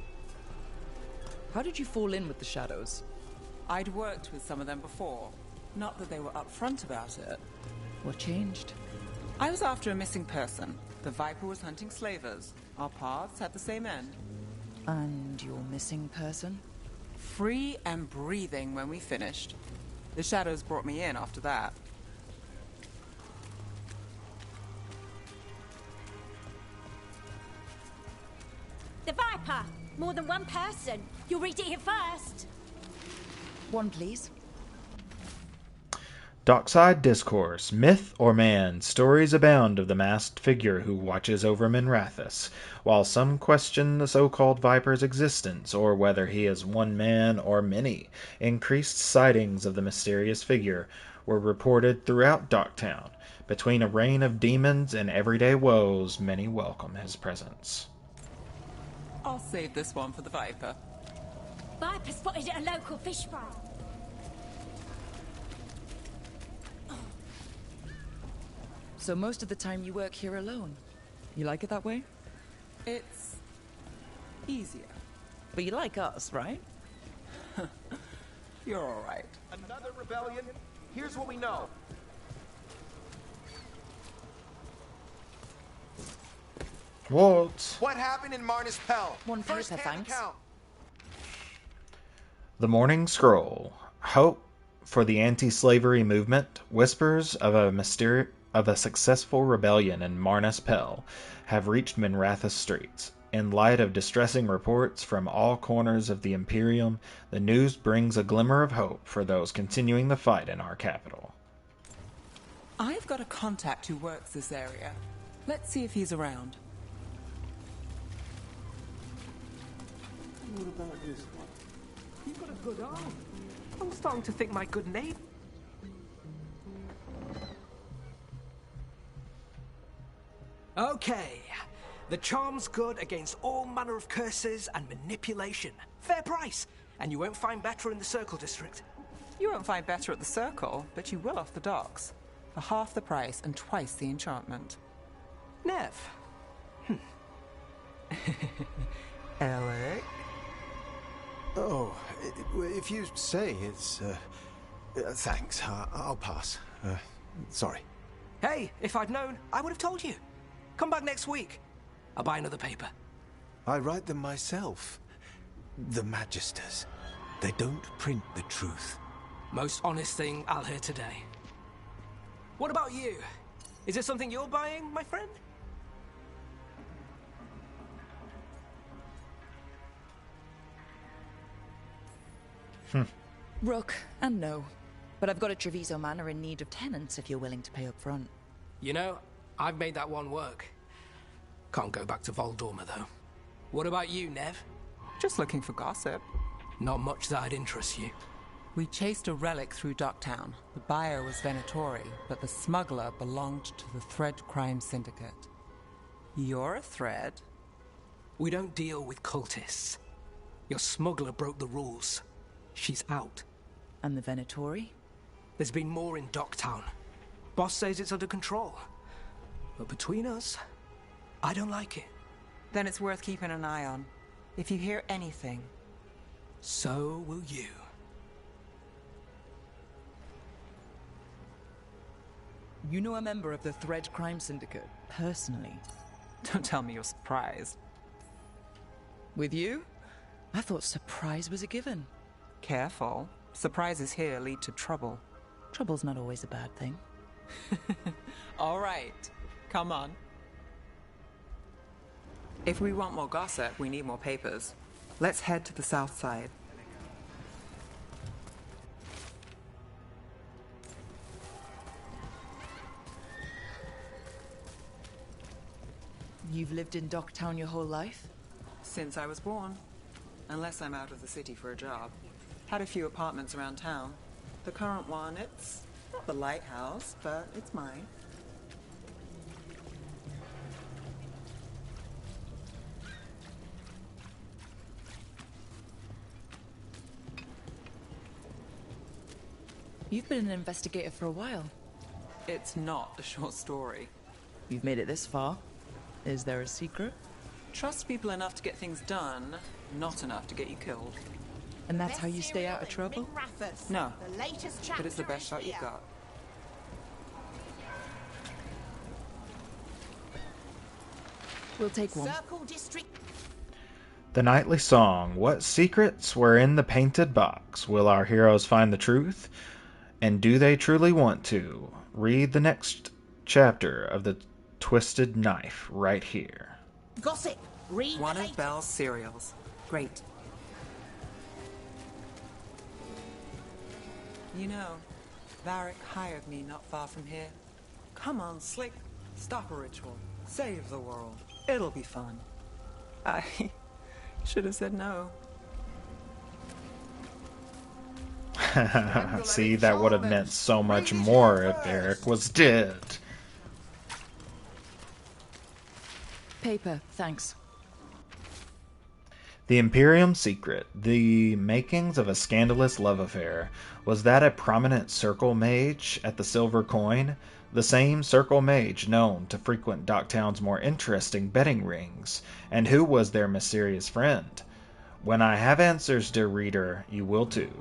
How did you fall in with the Shadows? I'd worked with some of them before. Not that they were upfront about it. What changed? I was after a missing person. The Viper was hunting slavers. Our paths had the same end. And your missing person? Free and breathing when we finished. The Shadows brought me in after that. The Viper! More than one person. You'll read it here first. One, please. Dockside Discourse. Myth or man, stories abound of the masked figure who watches over Minrathous, while some question the so-called Viper's existence, or whether he is one man or many. Increased sightings of the mysterious figure were reported throughout Docktown. Between a reign of demons and everyday woes, many welcome his presence. I'll save this one for the Viper. Viper spotted at a local fish fry. So most of the time you work here alone. You like it that way? It's easier. But you like us, right? You're all right. Another rebellion? Here's what we know. What happened in Marnus Pell? One paper, thanks. The Morning Scroll. Hope for the anti-slavery movement. Whispers of a successful rebellion in Marnus Pell have reached Minrathous streets. In light of distressing reports from all corners of the Imperium, the news brings a glimmer of hope for those continuing the fight in our capital. I've got a contact who works this area. Let's see if he's around. What about this one? You've got a good arm. I'm starting to think my good name. Okay. The charm's good against all manner of curses and manipulation. Fair price. And you won't find better in the Circle District. You won't find better at the Circle, but you will off the docks. For half the price and twice the enchantment. Neve. Alec? Oh, if you say it's... thanks. I'll pass. Sorry. Hey, if I'd known, I would have told you. Come back next week. I'll buy another paper. I write them myself. The Magisters. They don't print the truth. Most honest thing I'll hear today. What about you? Is it something you're buying, my friend? Rook, and no. But I've got a Treviso Manor in need of tenants if you're willing to pay up front. You know, I've made that one work. Can't go back to Voldorma, though. What about you, Neve? Just looking for gossip. Not much that'd interest you. We chased a relic through Docktown. The buyer was Venatori, but the smuggler belonged to the Thread Crime Syndicate. You're a Thread? We don't deal with cultists. Your smuggler broke the rules. She's out. And the Venatori? There's been more in Docktown. Boss says it's under control. But between us, I don't like it. Then it's worth keeping an eye on. If you hear anything. So will you. You know a member of the Thread Crime Syndicate, personally? Don't tell me you're surprised. With you? I thought surprise was a given. Careful. Surprises here lead to trouble. Trouble's not always a bad thing. All right. Come on. If we want more gossip, we need more papers. Let's head to the south side. You've lived in Docktown your whole life? Since I was born. unless I'm out of the city for a job. Had a few apartments around town. The current one, it's not the lighthouse, but it's mine. You've been an investigator for a while. It's not a short story. You've made it this far. Is there a secret? Trust people enough to get things done, not enough to get you killed. And that's how you stay out of trouble? Minrathous. No, The latest but it's the chapter best shot is you've here. got. We'll take one. Circle District. The nightly song. What secrets were in the painted box? Will our heroes find the truth? And do they truly want to? Read the next chapter of The Twisted Knife right here. Gossip. Read One the of latest. Belle's cereals. Great. You know, Varric hired me not far from here. Come on, Slick. Stop a ritual. Save the world. It'll be fun. I should have said no. See, that would have meant so much more if Eric was dead. Paper, thanks. The Imperium Secret. The makings of a scandalous love affair. Was that a prominent circle mage at the Silver Coin? The same circle mage known to frequent Docktown's more interesting betting rings. And who was their mysterious friend? When I have answers, dear reader, you will too.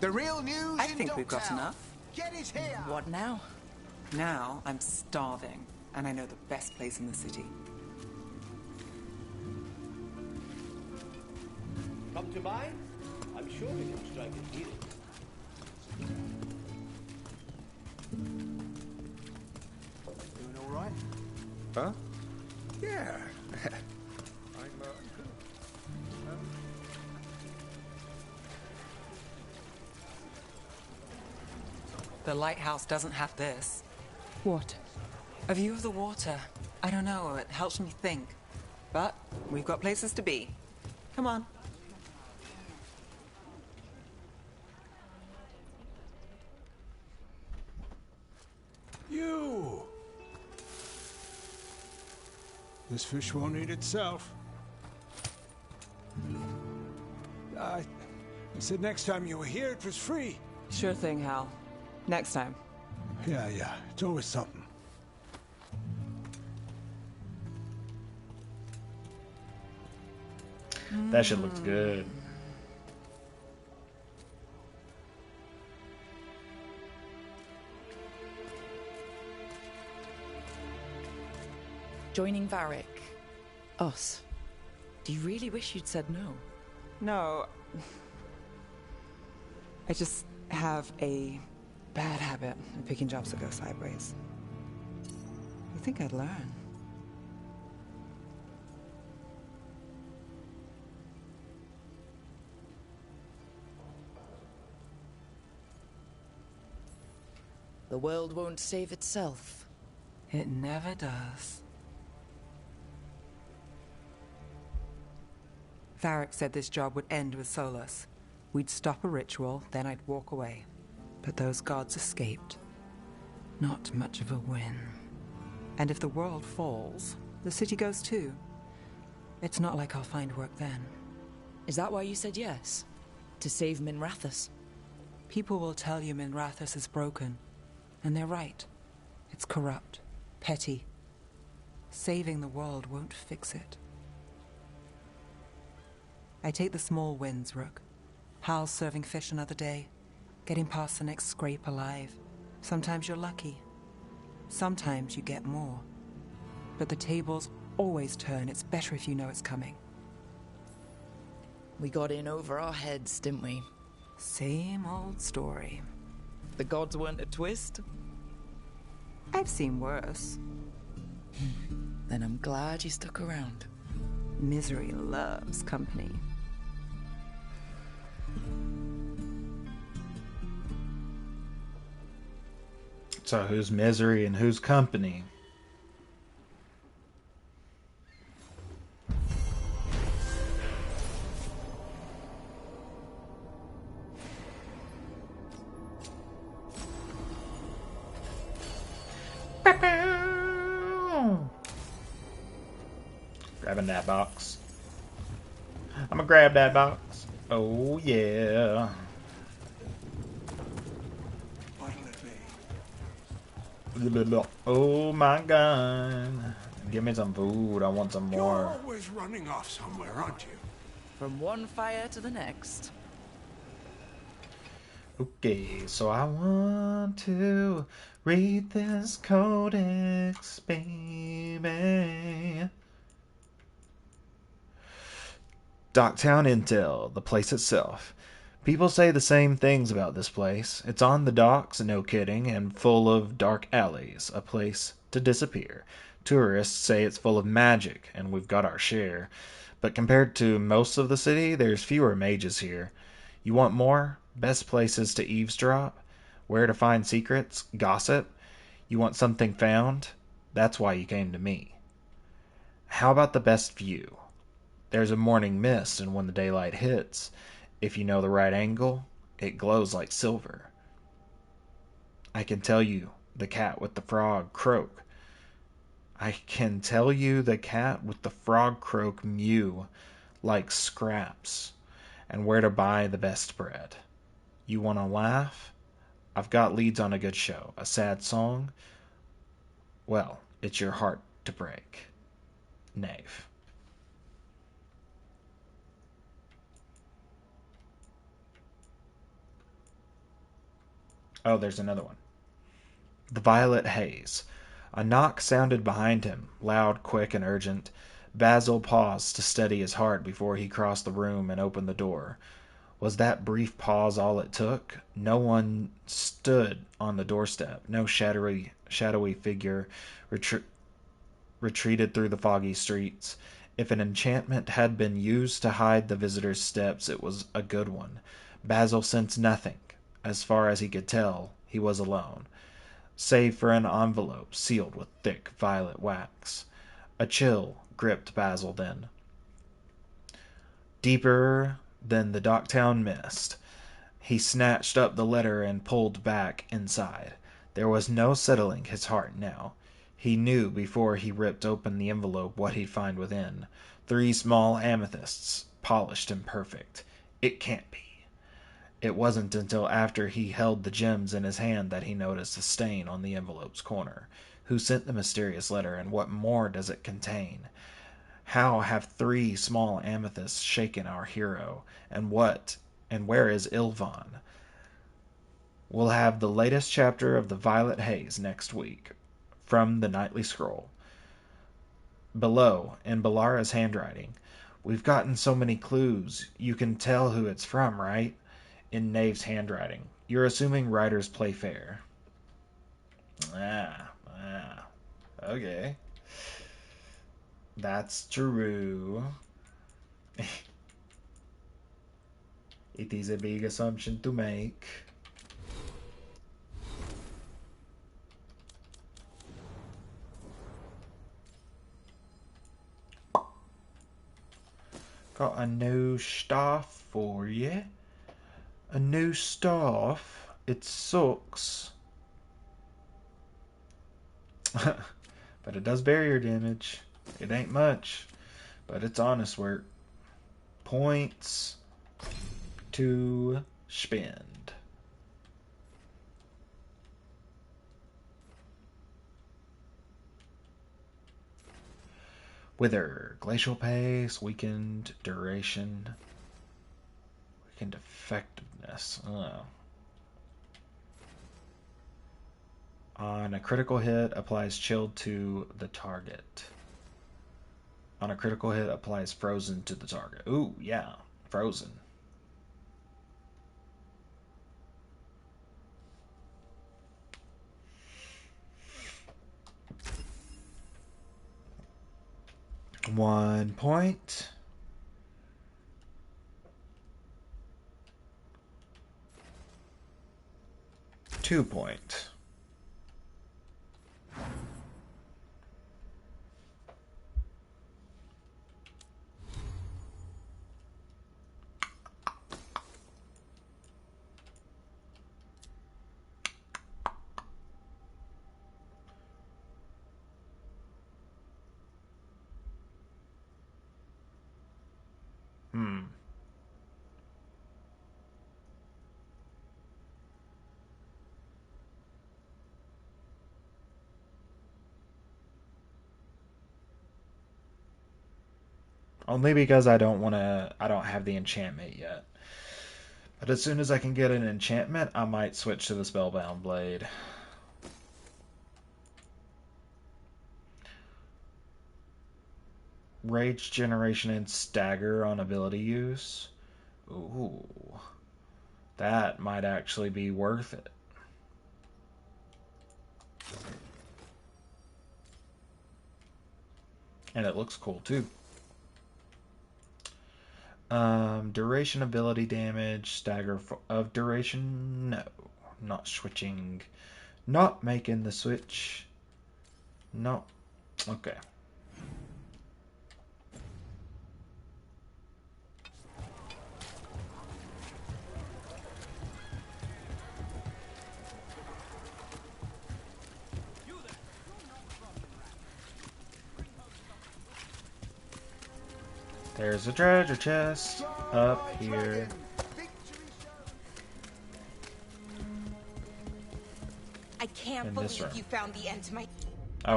The real news. I think we've got enough. Get it here. What now? Now I'm starving, and I know the best place in the city. Come to mine? I'm sure we can strike a deal. Doing all right? Huh? Yeah. The lighthouse doesn't have this. What? A view of the water. I don't know, it helps me think. But we've got places to be. Come on. You! This fish won't eat itself. I said next time you were here it was free. Sure thing, Hal. Next time. Yeah, it's always something. That shit looks good. Joining Varric. Us. Do you really wish you'd said no? No. I just have a bad habit of picking jobs that go sideways. You think I'd learn? The world won't save itself. It never does. Varric said this job would end with Solus. We'd stop a ritual, then I'd walk away. But those gods escaped. Not much of a win. And if the world falls, the city goes too. It's not like I'll find work then. Is that why you said yes? To save Minrathous? People will tell you Minrathous is broken. And they're right. It's corrupt, petty. Saving the world won't fix it. I take the small wins, Rook. Hal's serving fish another day. Getting past the next scrape alive. Sometimes you're lucky. Sometimes you get more. But the tables always turn. It's better if you know it's coming. We got in over our heads, didn't we? Same old story. The gods weren't a twist? I've seen worse. Then I'm glad you stuck around. Misery loves company. So who's misery and who's company? Grabbing that box. I'm gonna grab that box. Oh, yeah. Oh, my God. Give me some food. I want some more. You're always running off somewhere, aren't you? From one fire to the next. Okay, so I want to read this codex, baby. Docktown Intel, the place itself. People say the same things about this place. It's on the docks, no kidding, and full of dark alleys, a place to disappear. Tourists say it's full of magic, and we've got our share. But compared to most of the city, there's fewer mages here. You want more? Best places to eavesdrop? Where to find secrets? Gossip? You want something found? That's why you came to me. How about the best view? There's a morning mist, and when the daylight hits, if you know the right angle, it glows like silver. I can tell you the cat with the frog croak. I can tell you the cat with the frog croak mew like scraps, and where to buy the best bread. You want to laugh? I've got leads on a good show. A sad song? Well, it's your heart to break. Neve. Oh, there's another one. The Violet Haze. A knock sounded behind him, loud, quick, and urgent. Basil paused to steady his heart before he crossed the room and opened the door. Was that brief pause all it took? No one stood on the doorstep. No shadowy figure retreated through the foggy streets. If an enchantment had been used to hide the visitor's steps, it was a good one. Basil sensed nothing. As far as he could tell, he was alone, save for an envelope sealed with thick violet wax. A chill gripped Basil then. Deeper than the Docktown mist. He snatched up the letter and pulled back inside. There was no settling his heart now. He knew before he ripped open the envelope what he'd find within. 3 small amethysts, polished and perfect. It can't be. It wasn't until after he held the gems in his hand that he noticed a stain on the envelope's corner. Who sent the mysterious letter, and what more does it contain? How have 3 small amethysts shaken our hero? And where is Ilvan? We'll have the latest chapter of The Violet Haze next week, from the Nightly Scroll. Below, in Balara's handwriting, we've gotten so many clues, you can tell who it's from, right? In Neve's handwriting, you're assuming writers play fair. Okay. That's true. It is a big assumption to make. Got a new staff for you. A new staff. It sucks. But it does barrier damage. It ain't much, but it's honest work. Points to spend. Wither, glacial pace, weakened duration, weakened effectiveness. Oh. On a critical hit, applies chilled to the target. On a critical hit, applies frozen to the target. Ooh, yeah, frozen. One point. Two point. Only because I don't have the enchantment yet. But as soon as I can get an enchantment, I might switch to the Spellbound Blade. Rage generation and stagger on ability use. Ooh. That might actually be worth it. And it looks cool too. Duration ability damage, stagger of duration. No, not switching. Not making the switch. No. Okay. There's a treasure chest up here. I can't believe you found the end to my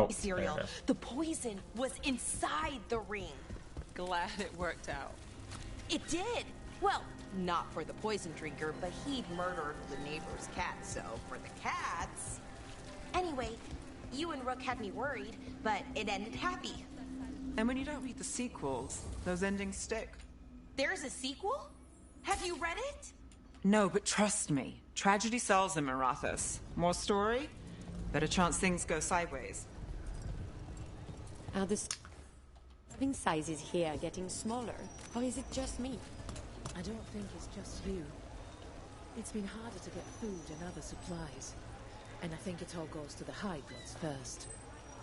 cereal. The poison was inside the ring. Glad it worked out. It did. Well, not for the poison drinker, but he'd murdered the neighbor's cat, so for the cats. Anyway, you and Rook had me worried, but it ended happy. And when you don't read the sequels, those endings stick. There's a sequel? Have you read it? No, but trust me. Tragedy sells in Minrathous. More story, better chance things go sideways. Are the serving sizes here getting smaller, or is it just me? I don't think it's just you. It's been harder to get food and other supplies. And I think it all goes to the High Bloods first.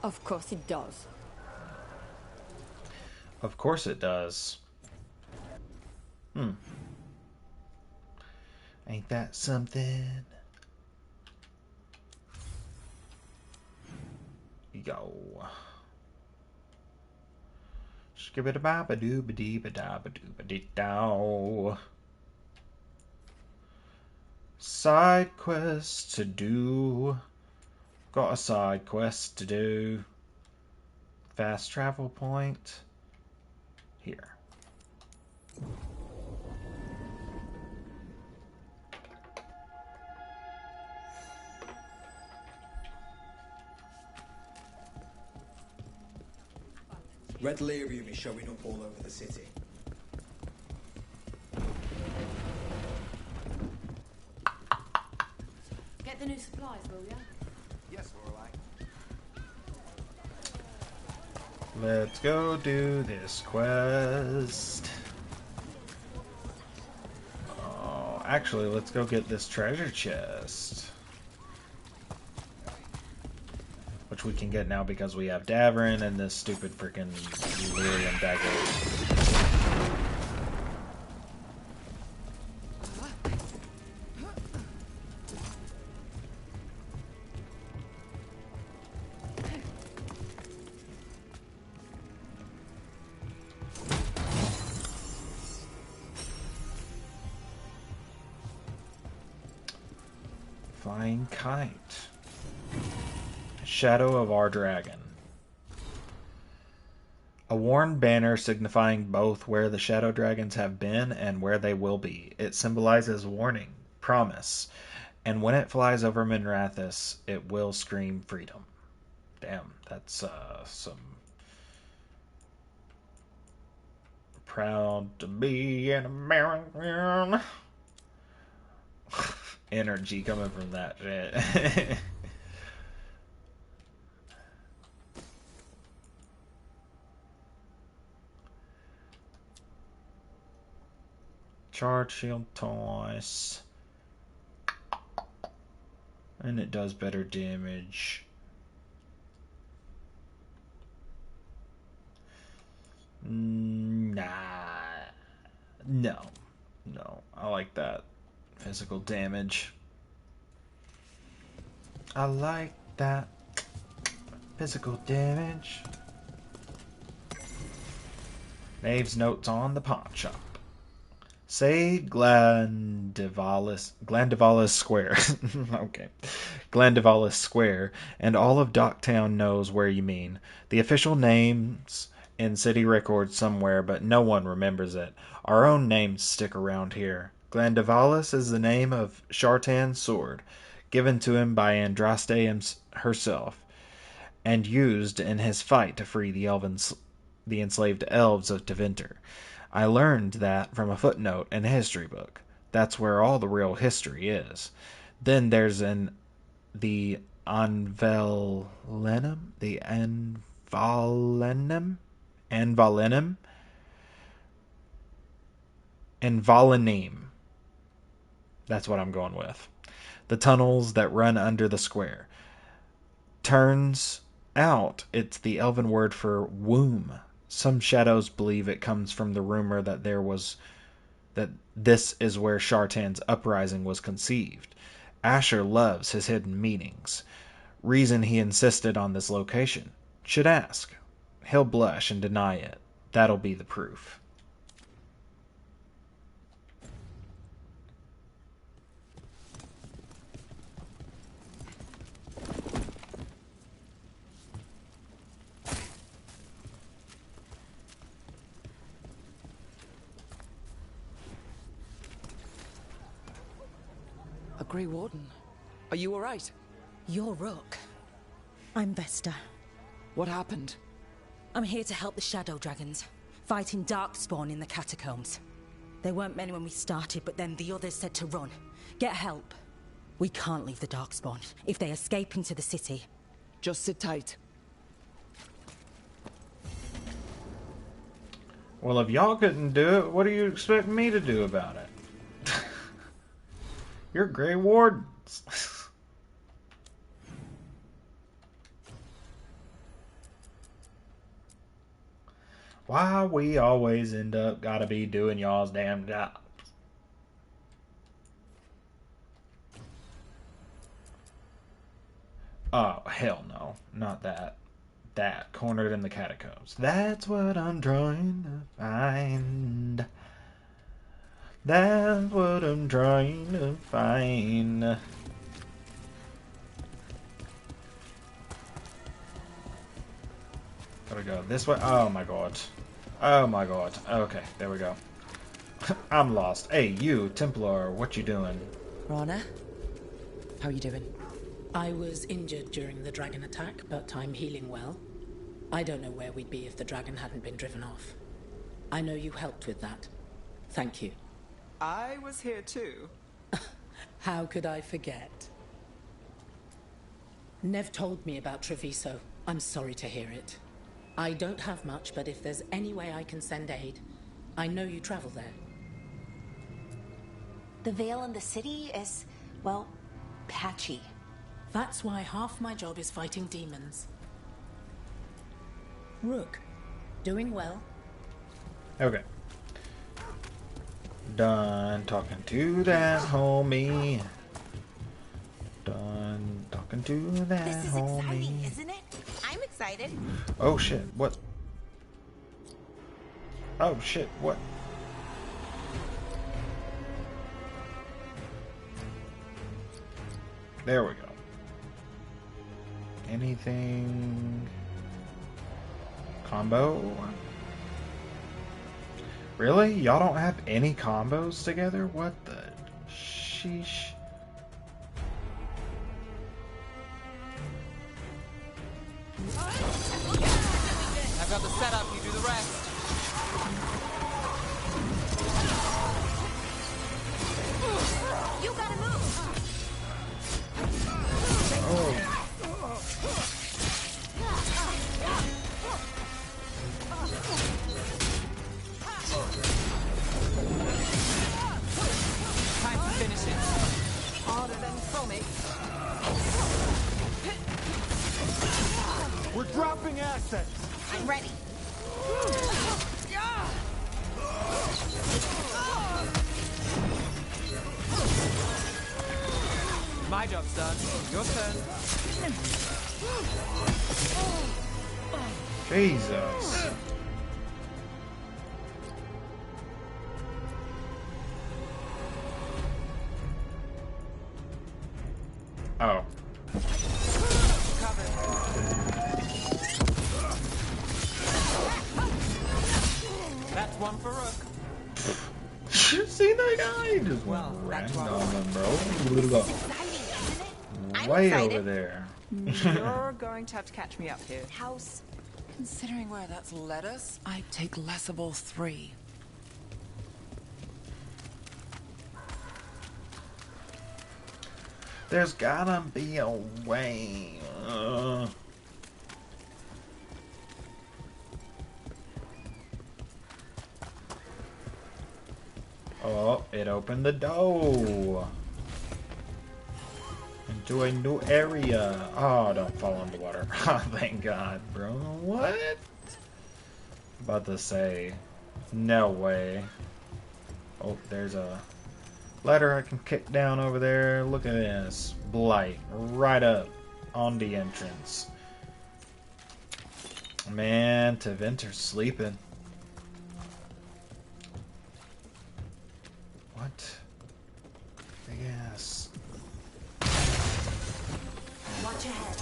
Of course it does. Of course it does. Ain't that something? Yo. Skibidi-ba-ba-doo-ba-dee-ba-da-ba-doo-ba-dee-dow. Side quest to do. Got a side quest to do. Fast travel point. Here. Red lyrium is showing up all over the city. Get the new supplies, will ya? Yes, Lorelei. Let's go do this quest. Oh, actually, let's go get this treasure chest. Which we can get now because we have Davrin and this stupid freaking lyrium dagger. Flying kite. Shadow of our dragon. A worn banner signifying both where the shadow dragons have been and where they will be. It symbolizes warning, promise, and when it flies over Minrathous, it will scream freedom. Damn, that's some proud to be an American energy coming from that shit. Charge shield toss. And it does better damage. Nah. No. No. I like that. Physical damage. I like that. Physical damage. Nave's notes on the pawn shop. Say Glandivalis Square. Okay. Glandivalis Square, and all of Docktown knows where you mean. The official name's in city records somewhere, but no one remembers it. Our own names stick around here. Glandivalis is the name of Shartan's sword, given to him by Andraste herself, and used in his fight to free the enslaved elves of Tevinter. I learned that from a footnote in a history book. That's where all the real history is. Then there's the Anvalenum, Anvalenime. That's what I'm going with. The tunnels that run under the square. Turns out it's the elven word for womb. Some shadows believe it comes from the rumor that this is where Shartan's uprising was conceived. Asher loves his hidden meanings. Reason he insisted on this location. Should ask. He'll blush and deny it. That'll be the proof. Grey Warden, are you all right? You're Rook. I'm Vesta. What happened? I'm here to help the Shadow Dragons, fighting Darkspawn in the catacombs. There weren't many when we started, but then the others said to run. Get help. We can't leave the Darkspawn if they escape into the city. Just sit tight. Well, if y'all couldn't do it, what do you expect me to do about it? You're Grey Wardens. Why we always end up gotta be doing y'all's damn jobs. Oh, hell no. Not that. That. Cornered in the catacombs. That's what I'm trying to find. That's what I'm trying to find. Gotta go this way. Oh my god. Oh my god. Okay, there we go. I'm lost. Hey, you, Templar, what you doing? Rana, how you doing? I was injured during the dragon attack, but I'm healing well. I don't know where we'd be if the dragon hadn't been driven off. I know you helped with that. Thank you. I was here too. How could I forget? Neve told me about Treviso. I'm sorry to hear it. I don't have much, but if there's any way I can send aid, I know you travel there. The Veil in the city is, well, patchy. That's why half my job is fighting demons. Rook, doing well? Okay. Done talking to that homie. Done talking to that This is homie. exciting, isn't it? I'm excited. Oh shit, what? Oh shit, what? There we go. Anything? Combo? Really? Y'all don't have any combos together? What the sheesh? I've got the setup, you do the rest. You gotta move. Oh. Time to finish it. Harder than foamy. We're dropping assets. I'm ready. My job's done. Your turn. Jesus. Oh. That's one for Rook. You see that guy? Just ran on them, bro. Way over there. You're going to have to catch me up here. House. Considering where that's led us, I'd take less of all three. There's gotta be a way. Oh, it opened the door into a new area. Oh, don't fall into water. Oh, thank God, bro. What? About to say, no way. Oh, there's a ladder I can kick down over there. Look at this. Blight. Right up on the entrance. Man, Tevinter's sleeping. What? Big ass. Watch your head.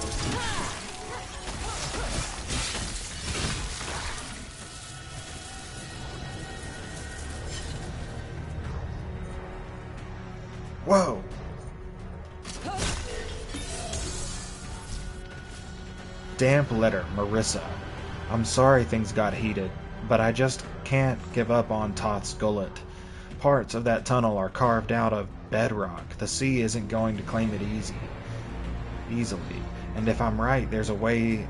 Whoa! Damp letter, Marissa. I'm sorry things got heated, but I just can't give up on Toth's gullet. Parts of that tunnel are carved out of bedrock. The sea isn't going to claim it easily. And if I'm right, there's a way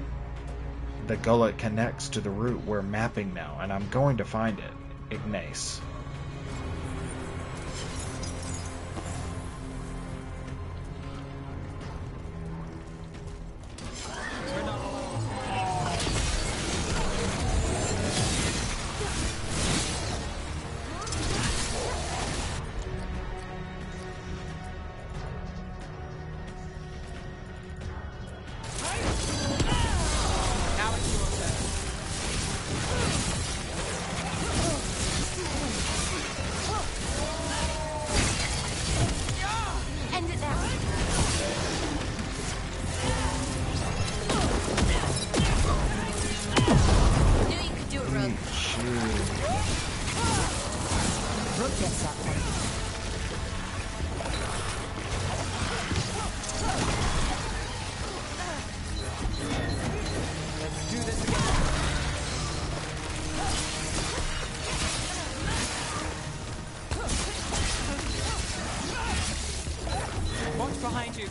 the gullet connects to the route we're mapping now, and I'm going to find it. Ignace. Behind you.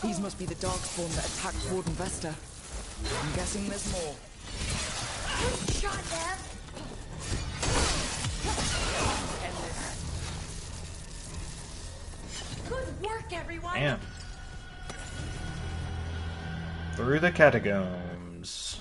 These must be the darkspawn that attacked Warden Vesta. I'm guessing there's more. Shot there. Good work, everyone. Damn. Through the catacombs.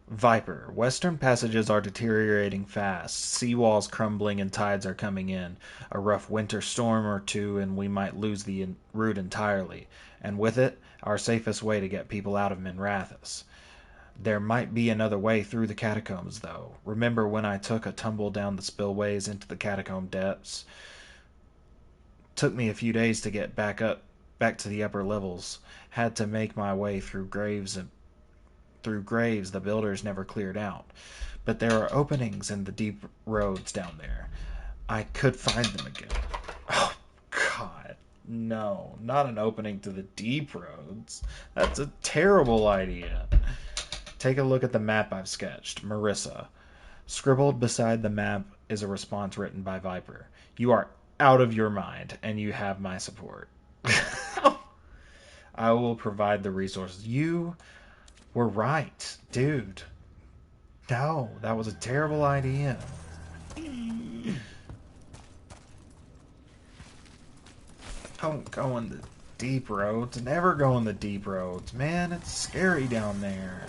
Viper. Western passages are deteriorating fast. Seawalls crumbling and tides are coming in. A rough winter storm or two and we might lose the route entirely. And with it, our safest way to get people out of Minrathous. There might be another way through the catacombs, though. Remember when I took a tumble down the spillways into the catacomb depths? Took me a few days to get back to the upper levels. Had to make my way through graves the builders never cleared out. But there are openings in the deep roads down there. I could find them again. Oh, God. No, not an opening to the deep roads. That's a terrible idea. Take a look at the map I've sketched. Marissa. Scribbled beside the map is a response written by Viper. You are out of your mind, and you have my support. I will provide the resources. You were right, dude. No, that was a terrible idea. Don't go in the deep roads. Never go in the deep roads, man. It's scary down there.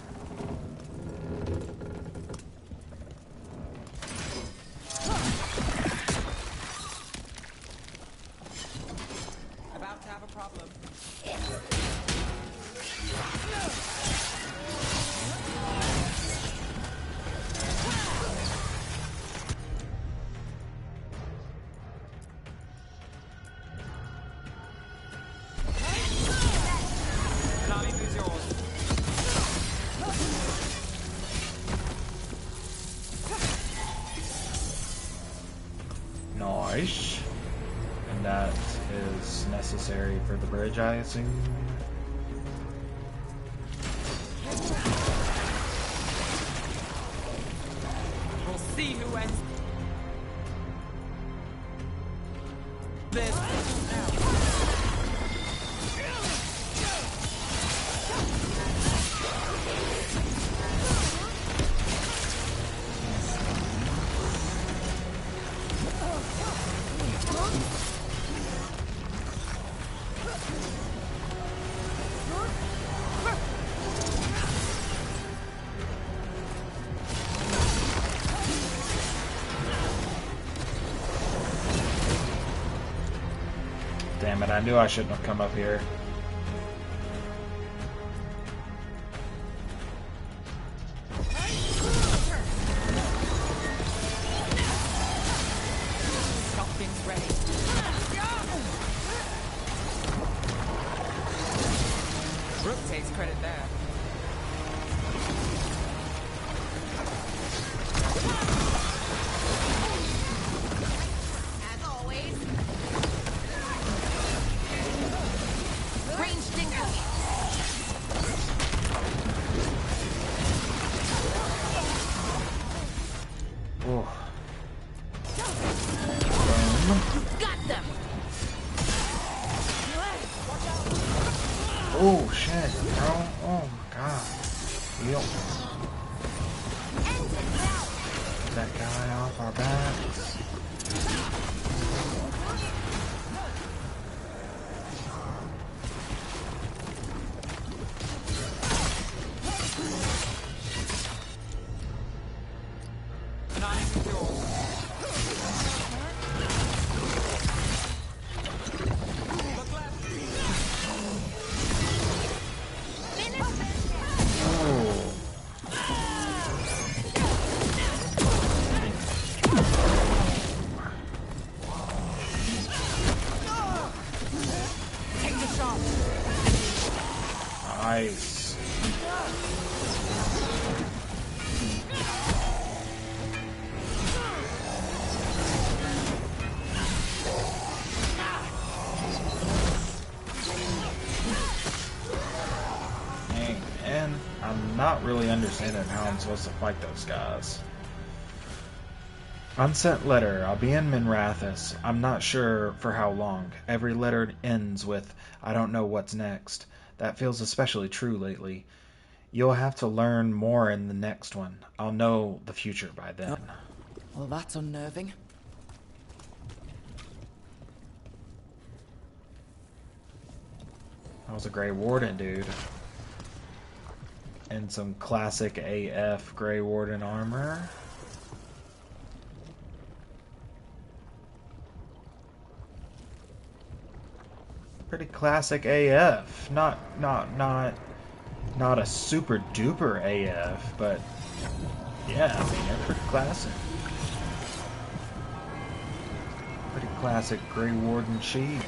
About to Nice. And that is necessary for the bridge, I assume. We'll see who ends this. Damn it, I knew I shouldn't have come up here. Something's ready. Rook takes credit there. As always. Range stinger. Oh. Got them. Oh shit, bro. Oh my god. Yep. Get that guy off our backs. And I'm secure. Take the shot. Nice. Dang, man. I'm not really understanding how I'm supposed to fight those guys. Unsent letter. I'll be in Minrathous. I'm not sure for how long. Every letter ends with, I don't know what's next. That feels especially true lately. You'll have to learn more in the next one. I'll know the future by then. Well, that's unnerving. That was a Grey Warden, dude. And some classic AF Grey Warden armor. Pretty classic AF. Not a super duper AF, but yeah, I mean, they're pretty classic. Pretty classic Grey Warden sheet.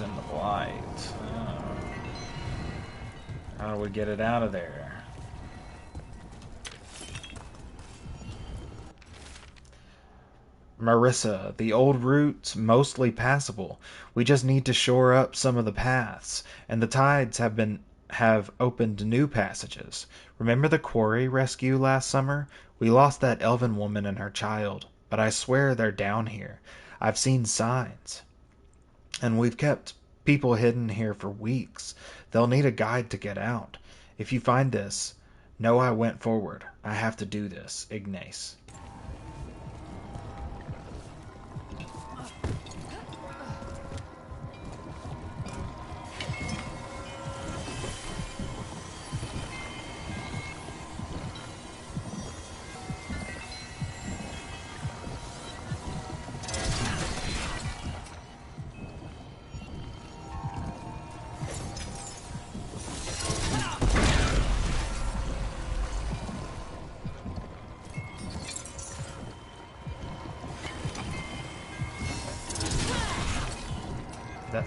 In the blight. Oh. How do we get it out of there? Marissa, the old route's mostly passable. We just need to shore up some of the paths, and the tides have opened new passages. Remember the quarry rescue last summer? We lost that elven woman and her child, but I swear they're down here. I've seen signs. And we've kept people hidden here for weeks. They'll need a guide to get out. If you find this, know I went forward. I have to do this. Ignace.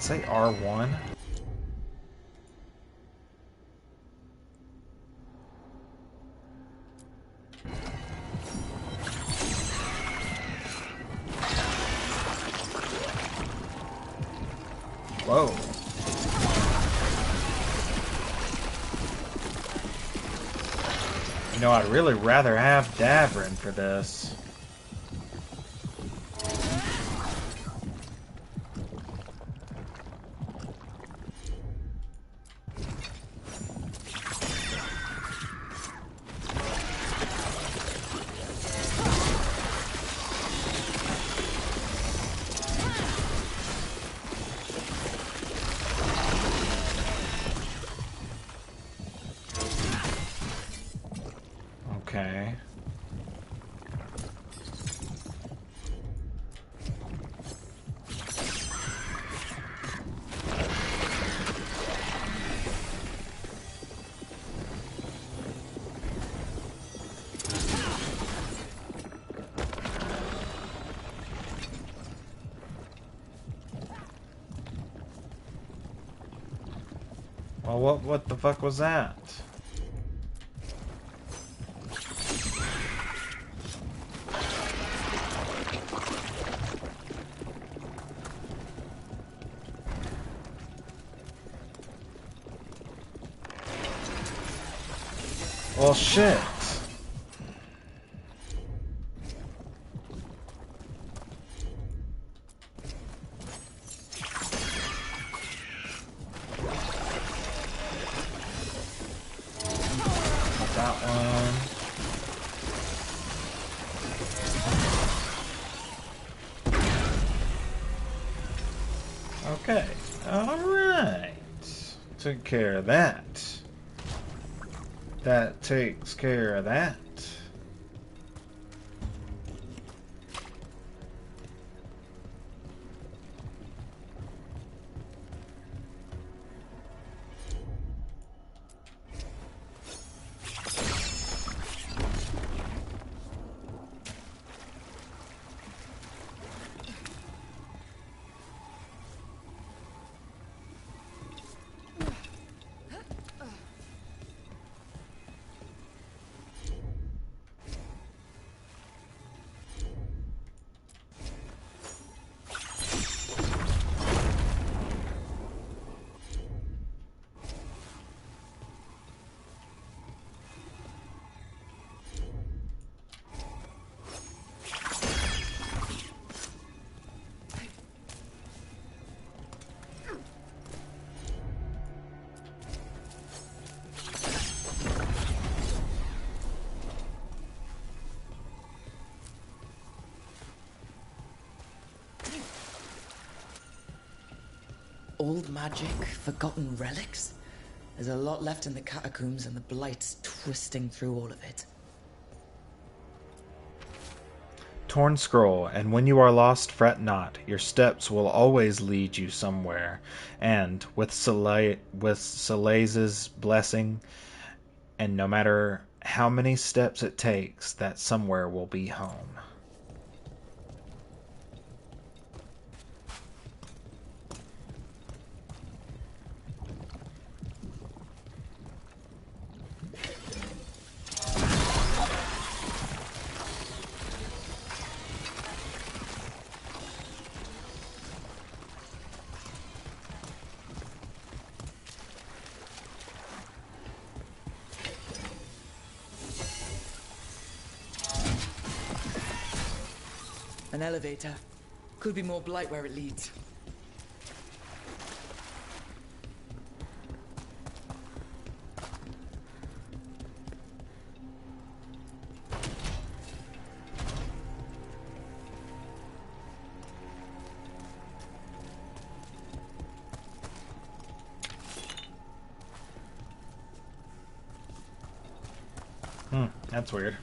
it say R1? Whoa. You know, I'd really rather have Davrin for this. Okay. Well, what the fuck was that? Well, shit. That one. Okay. All right. Took care of that. That takes care of that. Old magic, forgotten relics? There's a lot left in the catacombs and the blight's twisting through all of it. Torn scroll, and when you are lost, fret not. Your steps will always lead you somewhere, and with Soleil's blessing, and no matter how many steps it takes, that somewhere will be home. An elevator. Could be more blight where it leads. That's weird.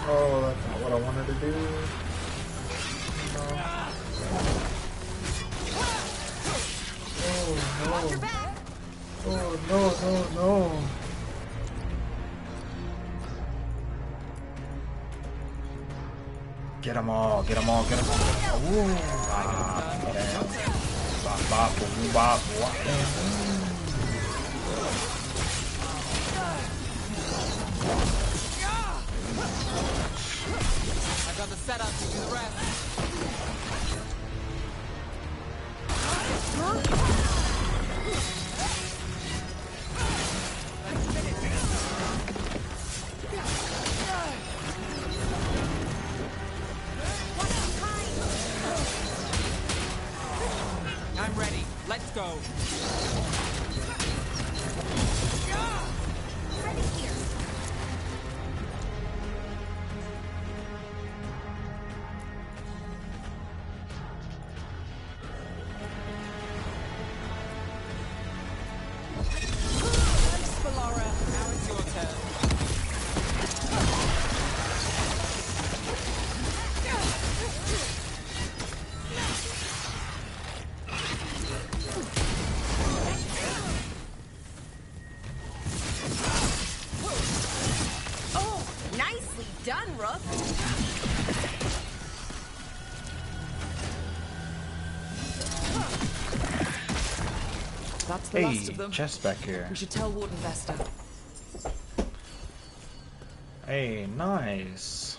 Oh, that's not what I wanted to do. No. Oh, no. Oh, no, no, no. Get them all, get them all, get them all. Ooh. Bop, bop, boom, bop, bop. I got the setup to do the rest. I'm ready. Let's go. Done, Rook. That's the last of them. Chest back here. We should tell Warden Vesta. Hey, nice.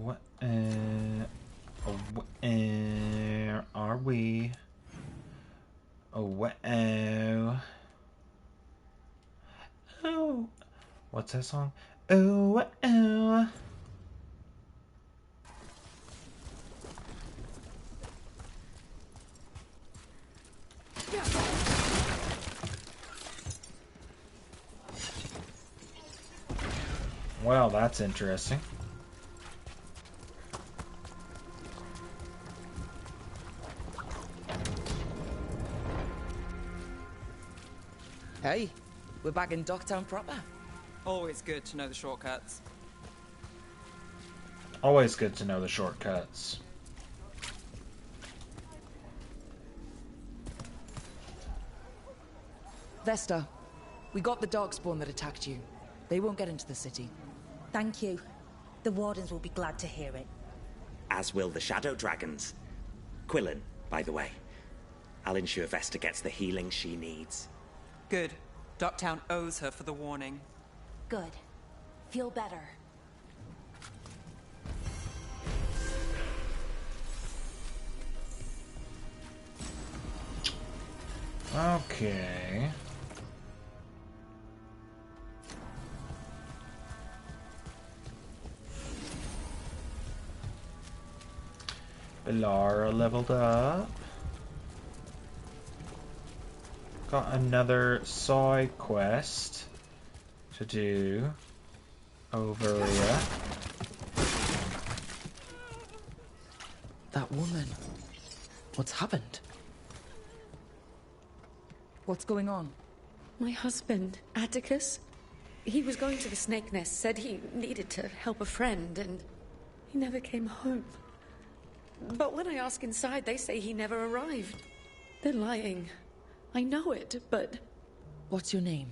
Where are we? Oh. What's that song? Oh. Well, that's interesting. Hey, we're back in Docktown proper. Always good to know the shortcuts. Always good to know the shortcuts. Vesta, we got the darkspawn that attacked you. They won't get into the city. Thank you. The Wardens will be glad to hear it. As will the Shadow Dragons. Quillen, by the way. I'll ensure Vesta gets the healing she needs. Good. Docktown owes her for the warning. Good. Feel better. Okay. Belara leveled up. Got another side quest to do over here. That woman. What's happened? What's going on? My husband, Atticus, he was going to the Snake Nest, said he needed to help a friend, and he never came home. But when I ask inside, they say he never arrived. They're lying. I know it, but... What's your name?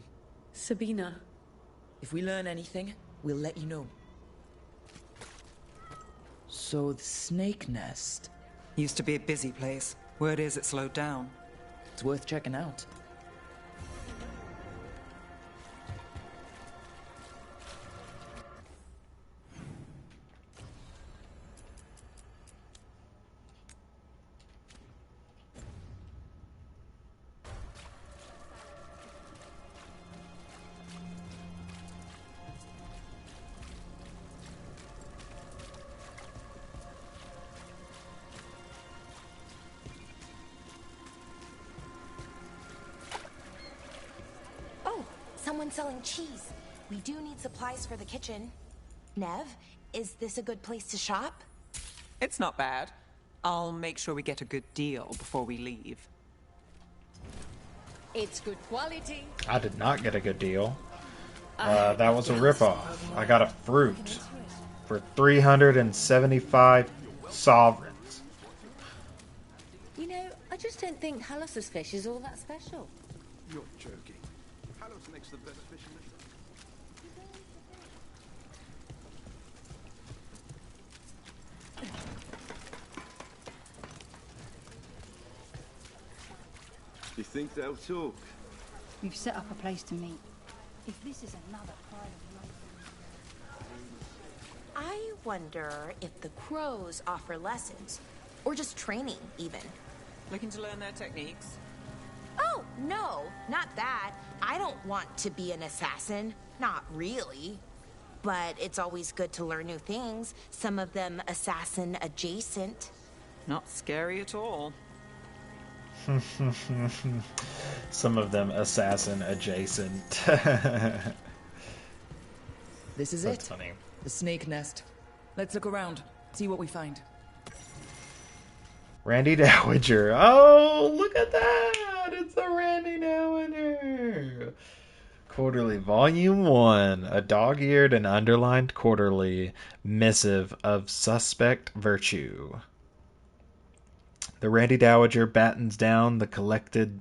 Sabina. If we learn anything, we'll let you know. So the Snake Nest... Used to be a busy place. Word is it slowed down. It's worth checking out. Someone selling cheese. We do need supplies for the kitchen. Neve, is this a good place to shop? It's not bad. I'll make sure we get a good deal before we leave. It's good quality. I did not get a good deal. That was a ripoff. I got a fruit for 375 sovereigns. You know, I just don't think Hallus's fish is all that special. You're joking. Hallus makes the best fish in the You think they'll talk? We've set up a place to meet. If this is another pride of I wonder if the crows offer lessons, or just training, even. Looking to learn their techniques? Oh, no, not that. I don't want to be an assassin. Not really. But it's always good to learn new things, some of them assassin adjacent. Not scary at all. Some of them assassin adjacent. This is That's it. funny. The snake nest. Let's look around, see what we find. Randy Dowager. Oh, look at that! It's the Randy Dowager. Quarterly, Volume 1. A dog-eared and underlined quarterly missive of suspect virtue. The Randy Dowager battens down the collected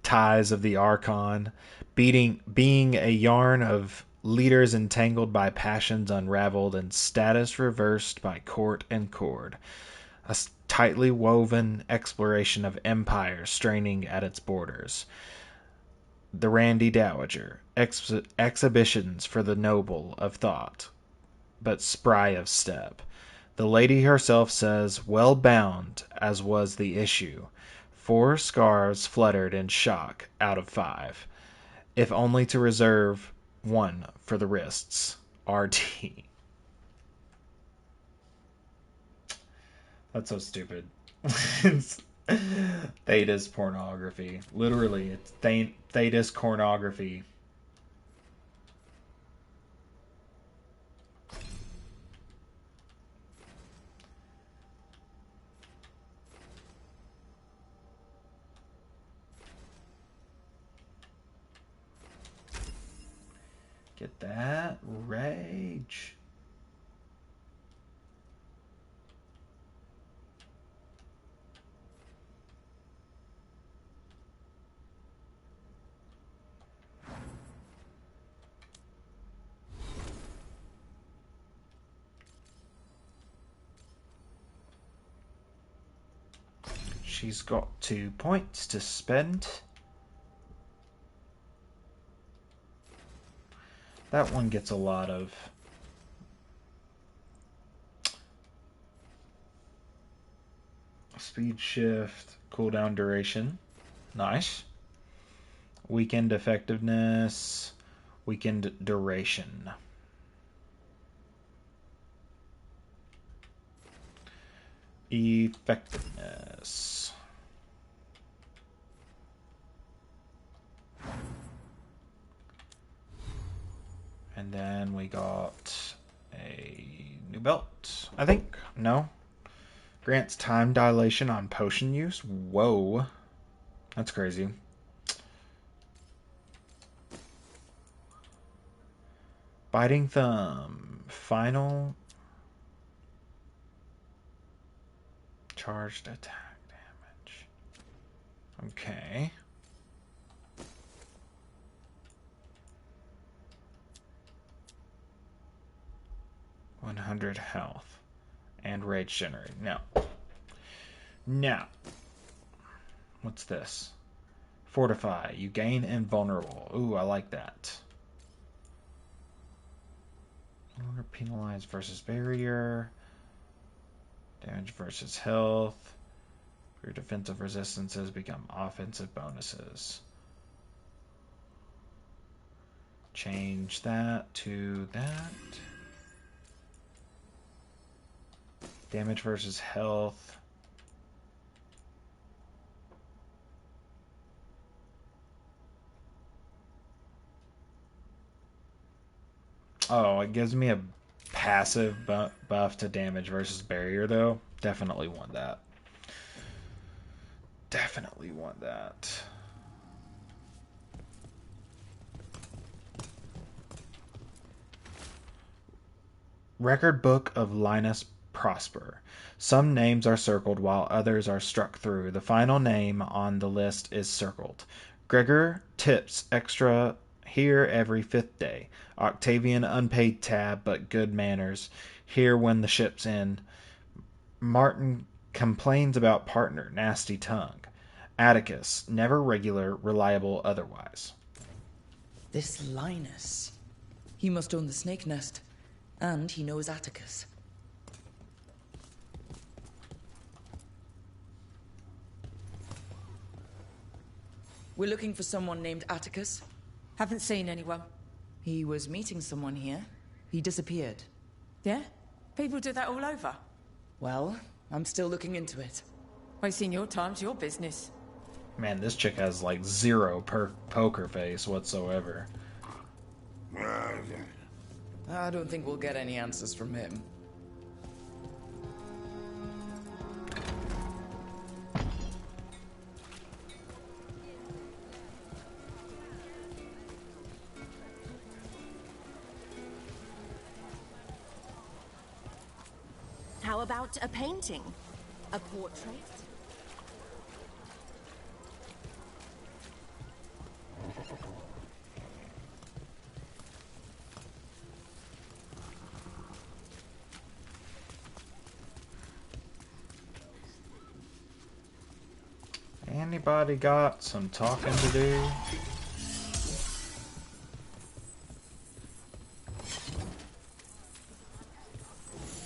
ties of the Archon, being a yarn of leaders entangled by passions unraveled and status reversed by court and cord. A tightly woven exploration of empire straining at its borders. The Randy Dowager. Exhibitions for the noble of thought, but spry of step. The lady herself says, well bound as was the issue. 4 scarves fluttered in shock out of 5, if only to reserve 1 for the wrists. RT. That's so stupid. It's Thetis pornography. Literally, it's Thetis pornography. Get that rage. She's got 2 points to spend. That one gets a lot of speed shift, cooldown duration. Nice. Weekend effectiveness, weekend duration. Effectiveness. And then we got a new belt, I think. No. Grants time dilation on potion use. Whoa. That's crazy. Biting Thumb. Final. Charged attack damage. Okay. .100 health and rage generate. Now, what's this? Fortify. You gain invulnerable. Ooh, I like that. No longer penalized versus barrier. Damage versus health. Your defensive resistances become offensive bonuses. Change that to that. Damage versus health. Oh, it gives me a passive buff to damage versus barrier, though. Definitely want that. Definitely want that. Record Book of Linus Prosper. Some names are circled while others are struck through. The final name on the list is circled. Gregor tips extra here every 5th day. Octavian unpaid tab but good manners. Here when the ship's in. Martin complains about partner, nasty tongue. Atticus, never regular, reliable otherwise. This Linus. He must own the snake nest. And he knows Atticus. We're looking for someone named Atticus. Haven't seen anyone. He was meeting someone here. He disappeared. Yeah? People do that all over. Well, I'm still looking into it. Wasting your time's your business. Man, this chick has like zero poker face whatsoever. I don't think we'll get any answers from him. How about a painting? A portrait? Anybody got some talking to do?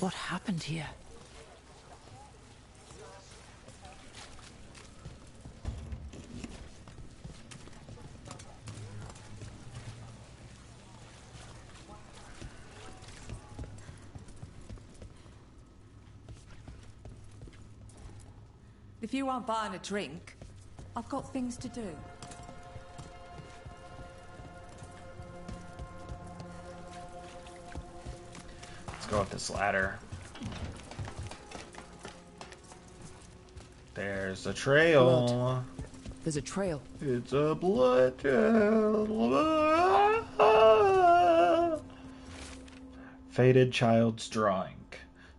What happened here? If you aren't buying a drink, I've got things to do. Let's go up this ladder. There's a trail. Blood. There's a trail. It's a blood trail. Faded child's drawing.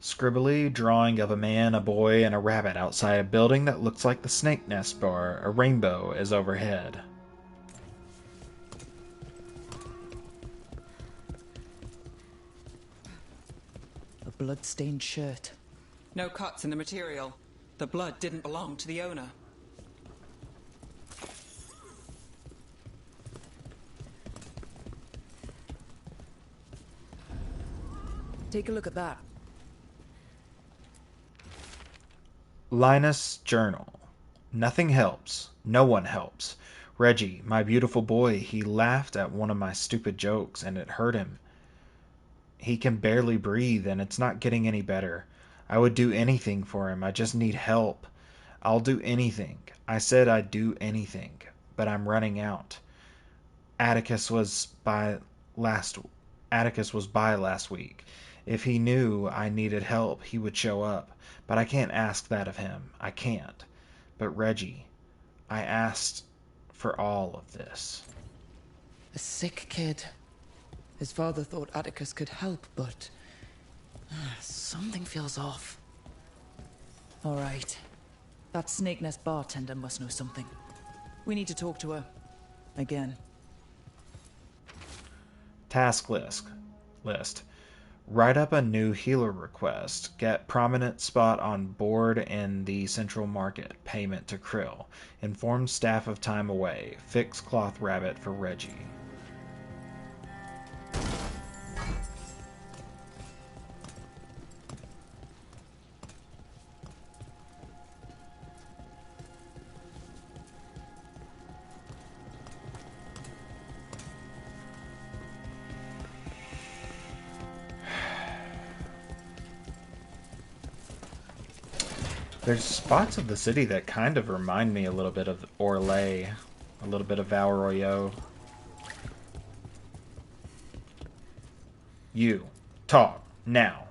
Scribbly drawing of a man, a boy, and a rabbit outside a building that looks like the Snake Nest bar. A rainbow is overhead. A blood-stained shirt. No cuts in the material. The blood didn't belong to the owner. Take a look at that. Linus' journal. Nothing helps. No one helps. Reggie, my beautiful boy, he laughed at one of my stupid jokes and it hurt him. He can barely breathe and it's not getting any better. I would do anything for him. I just need help. I'll do anything. I said I'd do anything, but I'm running out. Atticus was by last week. If he knew I needed help, he would show up. But I can't ask that of him. I can't. But Reggie, I asked for all of this. A sick kid. His father thought Atticus could help, but something feels off. All right. That Snake Nest bartender must know something. We need to talk to her. Again. Task list. Write up a new healer request. Get prominent spot on board in the central market. Payment to Krill. Inform staff of time away. Fix cloth rabbit for Reggie. There's spots of the city that kind of remind me a little bit of Orlais, a little bit of Val Royeaux. You, talk, now.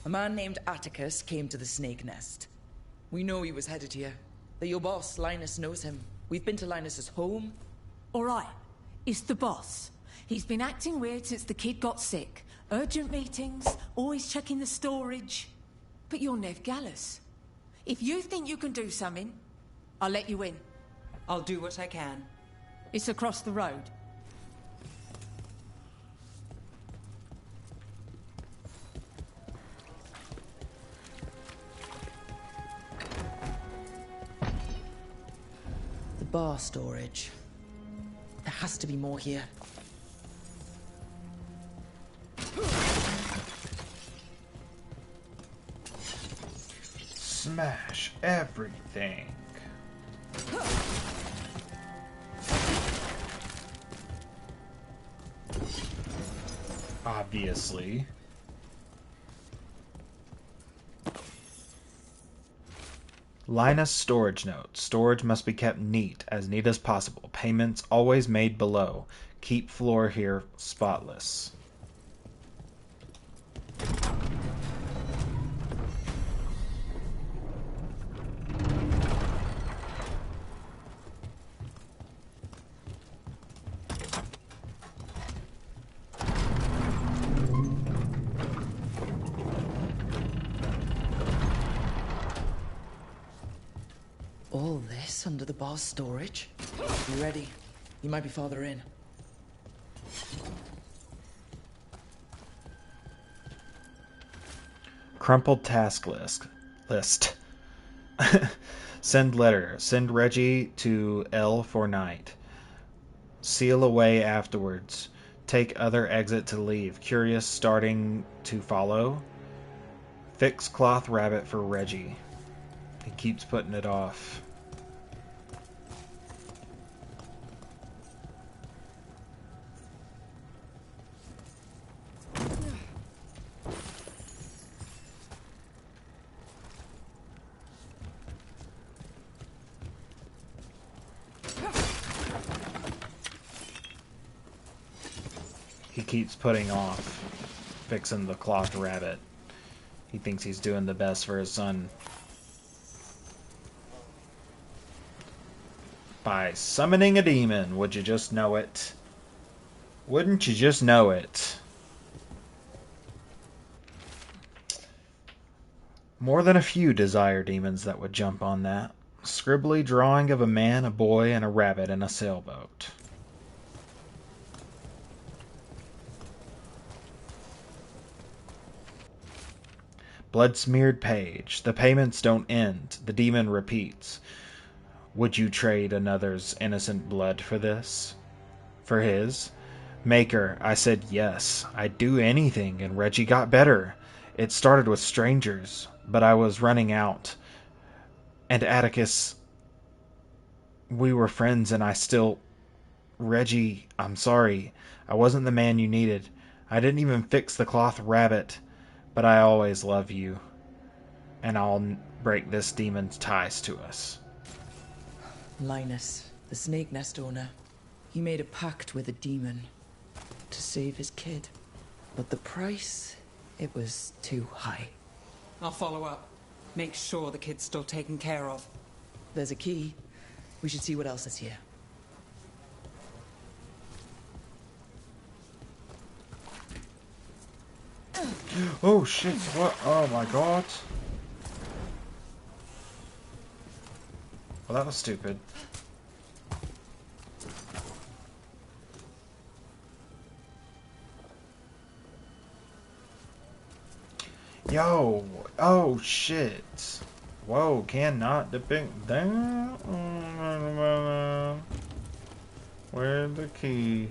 A man named Atticus came to the Snake Nest. We know he was headed here. That your boss, Linus, knows him. We've been to Linus's home. All right, it's the boss. He's been acting weird since the kid got sick. Urgent meetings, always checking the storage. But you're Neve Gallus. If you think you can do something, I'll let you in. I'll do what I can. It's across the road. The bar storage. There has to be more here. Smash everything. Obviously. Linus storage note. Storage must be kept neat as possible. Payments always made below. Keep floor here spotless. All this under the bar's storage? You ready? You might be farther in. Crumpled task list. Send letter. Send Reggie to L for night. Seal away afterwards. Take other exit to leave. Curious starting to follow. Fix cloth rabbit for Reggie. He keeps putting it off. He keeps putting off fixing the cloth rabbit. He thinks he's doing the best for his son. By summoning a demon, would you just know it? Wouldn't you just know it? More than a few desire demons that would jump on that. Scribbly drawing of a man, a boy, and a rabbit in a sailboat. Blood-smeared page. The payments don't end. The demon repeats. Would you trade another's innocent blood for this? For his? Maker, I said yes. I'd do anything, and Reggie got better. It started with strangers, but I was running out. And Atticus... We were friends, and I still... Reggie, I'm sorry. I wasn't the man you needed. I didn't even fix the cloth rabbit. But I always love you. And I'll break this demon's ties to us. Linus, the snake nest owner. He made a pact with a demon to save his kid. But the price, it was too high. I'll follow up. Make sure the kid's still taken care of. There's a key. We should see what else is here. Oh shit, what? Oh my god. Well, that was stupid. Yo! Oh shit! Whoa, cannot depict that. Where the key?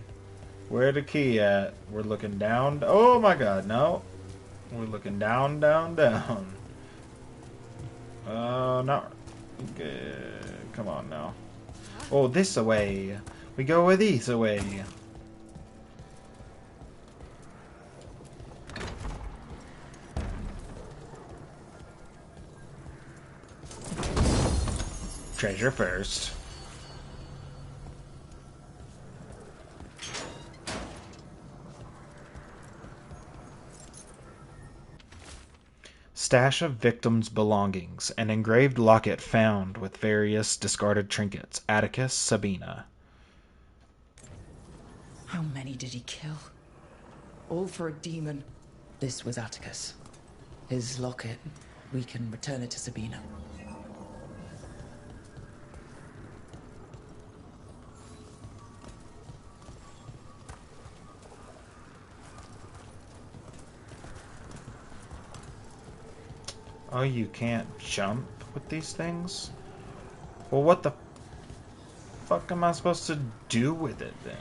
Where the key at? We're looking down. Oh my god, no. We're looking down, down, down. No. Okay. Come on now. Oh, this away. We go with this away. Treasure first. Stash of victims' belongings. An engraved locket found with various discarded trinkets. Atticus, Sabina. How many did he kill? All for a demon. This was Atticus. His locket. We can return it to Sabina. Oh, you can't jump with these things? Well, what the fuck am I supposed to do with it then?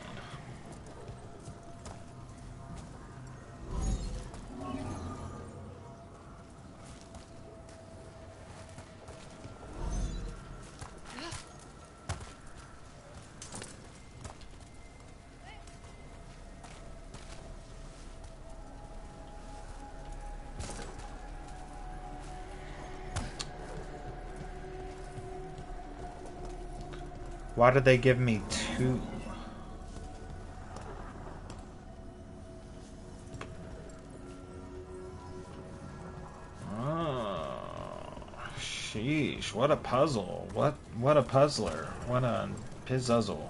Why did they give me 2? Oh, sheesh! What a puzzle! What a puzzler! What a pizzuzzle!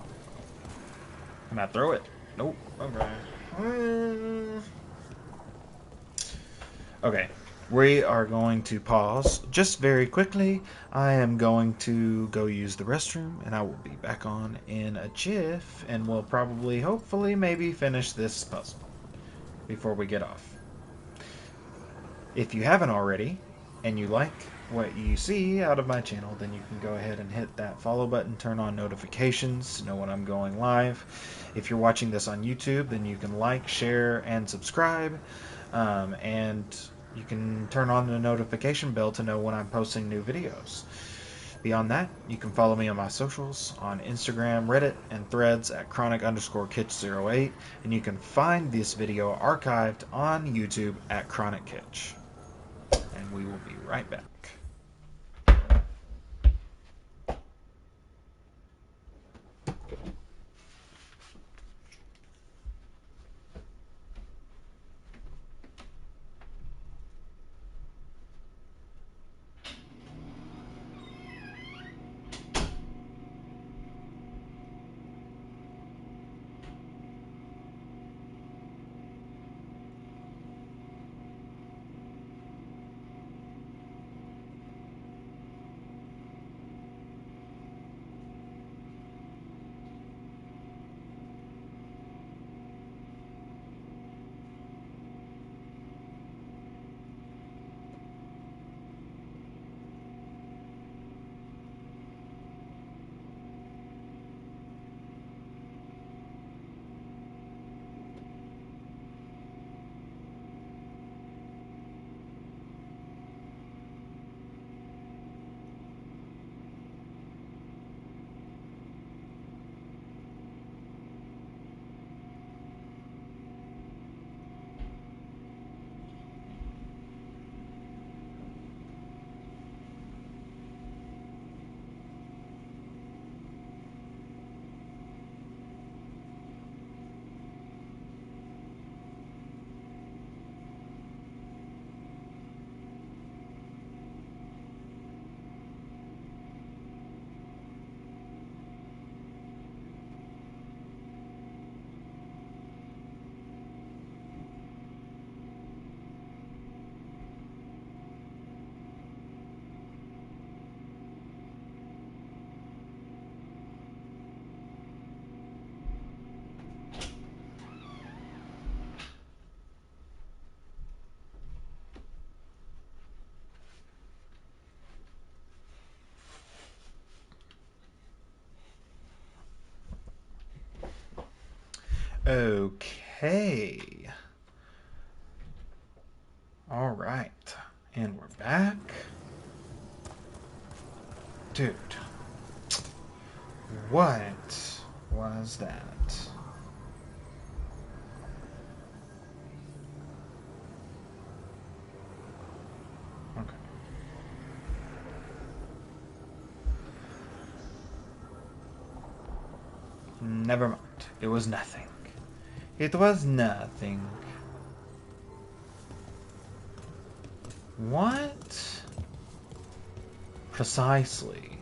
Can I throw it? Nope. Okay. Okay. We are going to pause just very quickly. I am going to go use the restroom, and I will be back on in a jiff, and we'll probably, hopefully, maybe finish this puzzle before we get off. If you haven't already, and you like what you see out of my channel, then you can go ahead and hit that follow button, turn on notifications to know when I'm going live. If you're watching this on YouTube, then you can like, share, and subscribe, and you can turn on the notification bell to know when I'm posting new videos. Beyond that, you can follow me on my socials on Instagram, Reddit, and Threads at chronic_kitch08, and you can find this video archived on YouTube at chronickitch. And we will be right back. Okay. All right. And we're back. Dude. What was that? Okay. Never mind. It was nothing. It was nothing. What precisely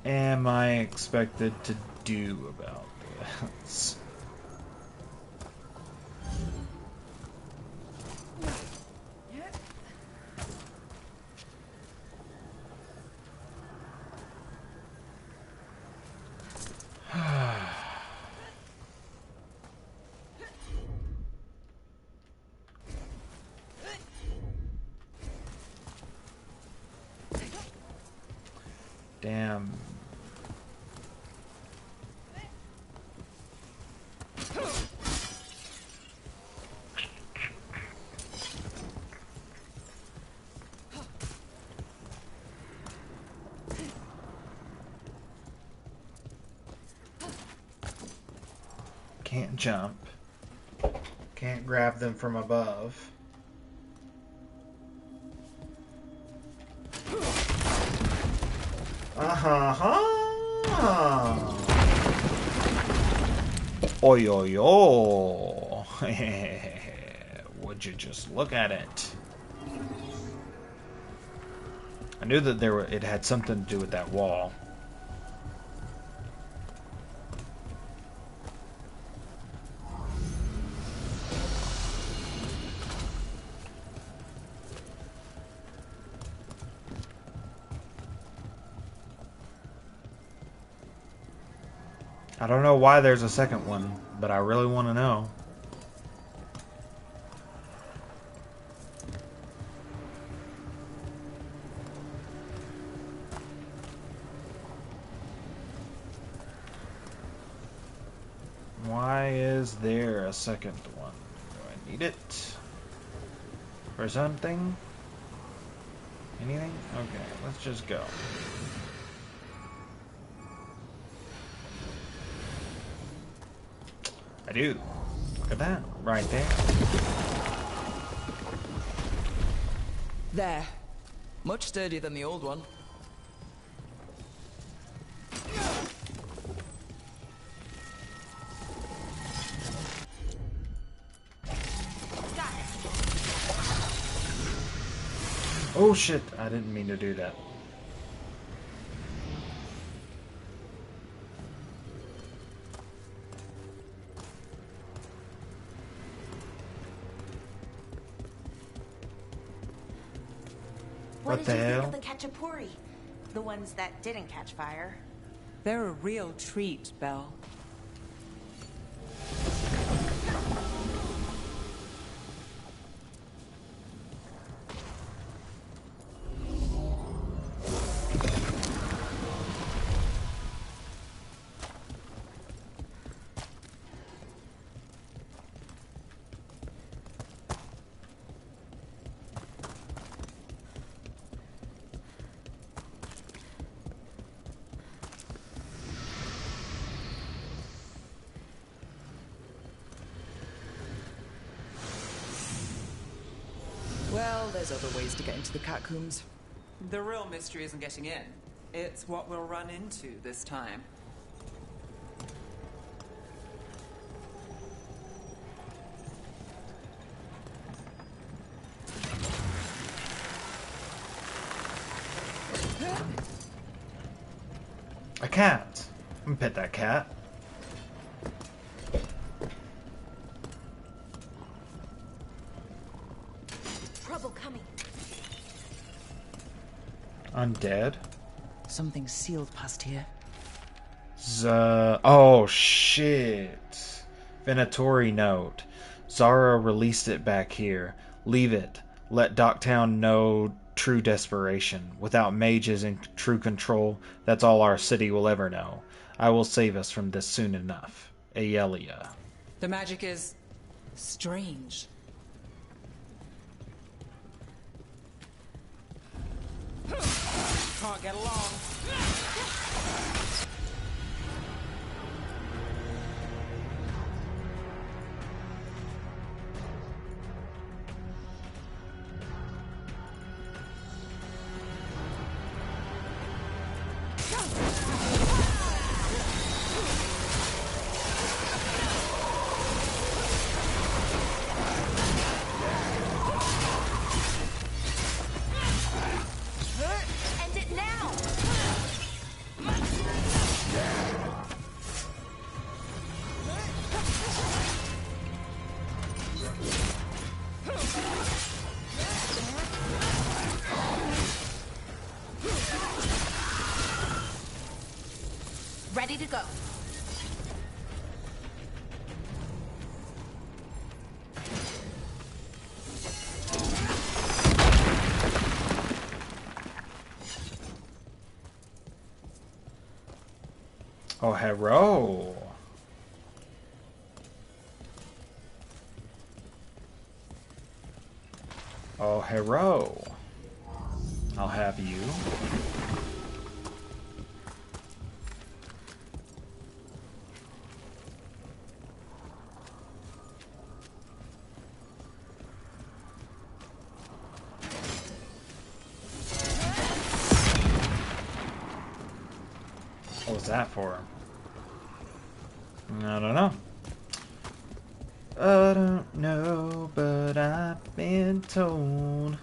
am I expected to do about nervous. Damn. Can't jump. Can't grab them from above. Oi, oi, oi. Would you just look at it? I knew that it had something to do with that wall. I don't know why there's a second one, but I really want to know. Why is there a second one? Do I need it? For something? Anything? Okay, let's just go. I do. Look at that. Right there. There. Much sturdier than the old one. Oh shit, I didn't mean to do that. What the did you hell? think of the Khachapuri? The ones that didn't catch fire. They're a real treat, Belle. Well, there's other ways to get into the catacombs. The real mystery isn't getting in. It's what we'll run into this time. A cat. I'm gonna pet that cat. Trouble coming. Undead. Something sealed past here. Oh shit. Venatori note. Zara released it back here. Leave it. Let Docktown know true desperation. Without mages in true control, that's all our city will ever know. I will save us from this soon enough. Aelia. The magic is strange. Can't get along. End it now! go. Oh, hello. Oh, hello. I'll have you. What was that for? I don't know. I don't know, but I've been told.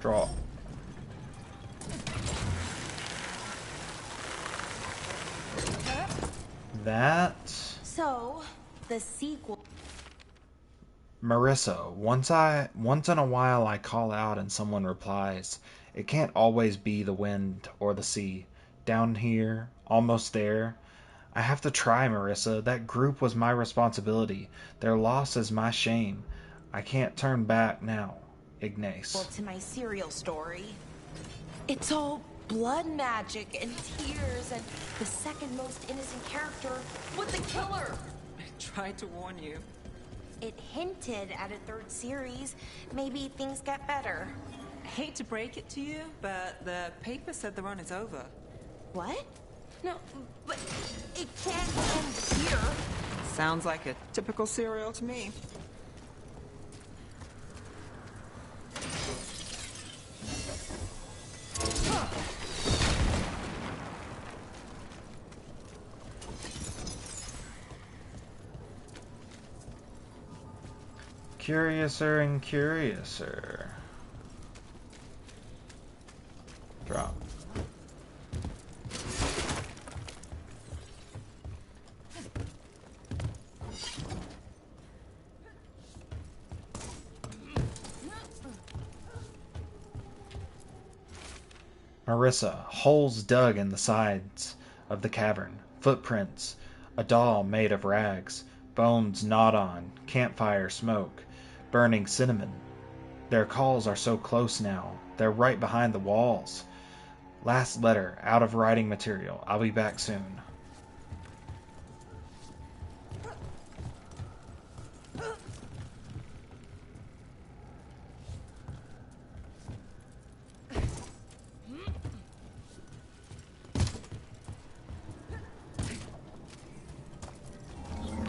Draw. That. So, the sequel. Marissa, once in a while I call out and someone replies. It can't always be the wind or the sea. Down here, almost there. I have to try, Marissa. That group was my responsibility. Their loss is my shame. I can't turn back now. Ignace. Well, to my serial story. It's all blood magic and tears, and the second most innocent character was the killer. I tried to warn you. It hinted at a third series. Maybe things get better. I hate to break it to you, but the paper said the run is over. What? No, but it can't end here. Sounds like a typical serial to me. Curiouser and curiouser. Drop. Marissa, holes dug in the sides of the cavern, footprints, a doll made of rags, bones gnawed on, campfire smoke, burning cinnamon. Their calls are so close now, they're right behind the walls. Last letter, out of writing material. I'll be back soon.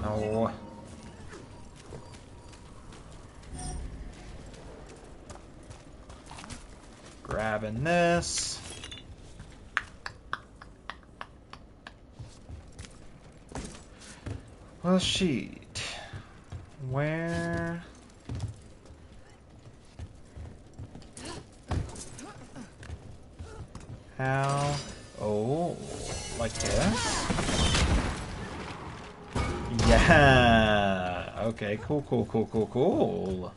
Oh. Grabbing this. Well, sheet. Where? How? Oh, like this? Yeah. Okay, cool, cool, cool, cool, cool.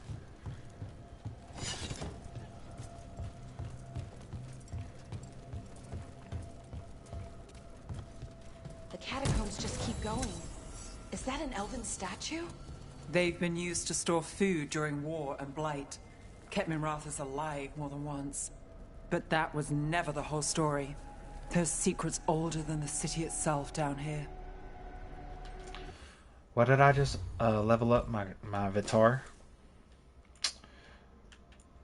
The catacombs just keep going. Is that an elven statue? They've been used to store food during war and blight. Kept Minrathous alive more than once. But that was never the whole story. There's secrets older than the city itself down here. What did I just level up my Vitar?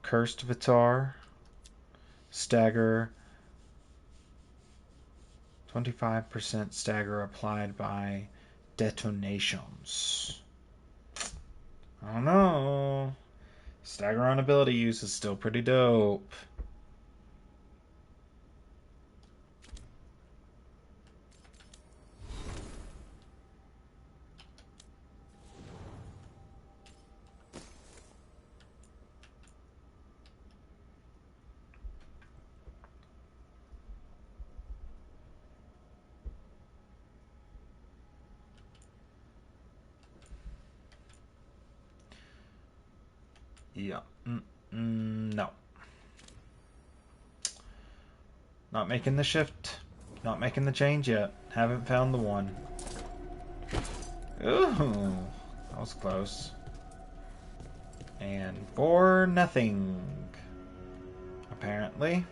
Cursed Vitar. Stagger. 25% stagger applied by detonations. I don't know. Stagger on ability use is still pretty dope. Yeah. No. Not making the shift. Not making the change yet. Haven't found the one. Ooh, that was close. And for nothing, apparently.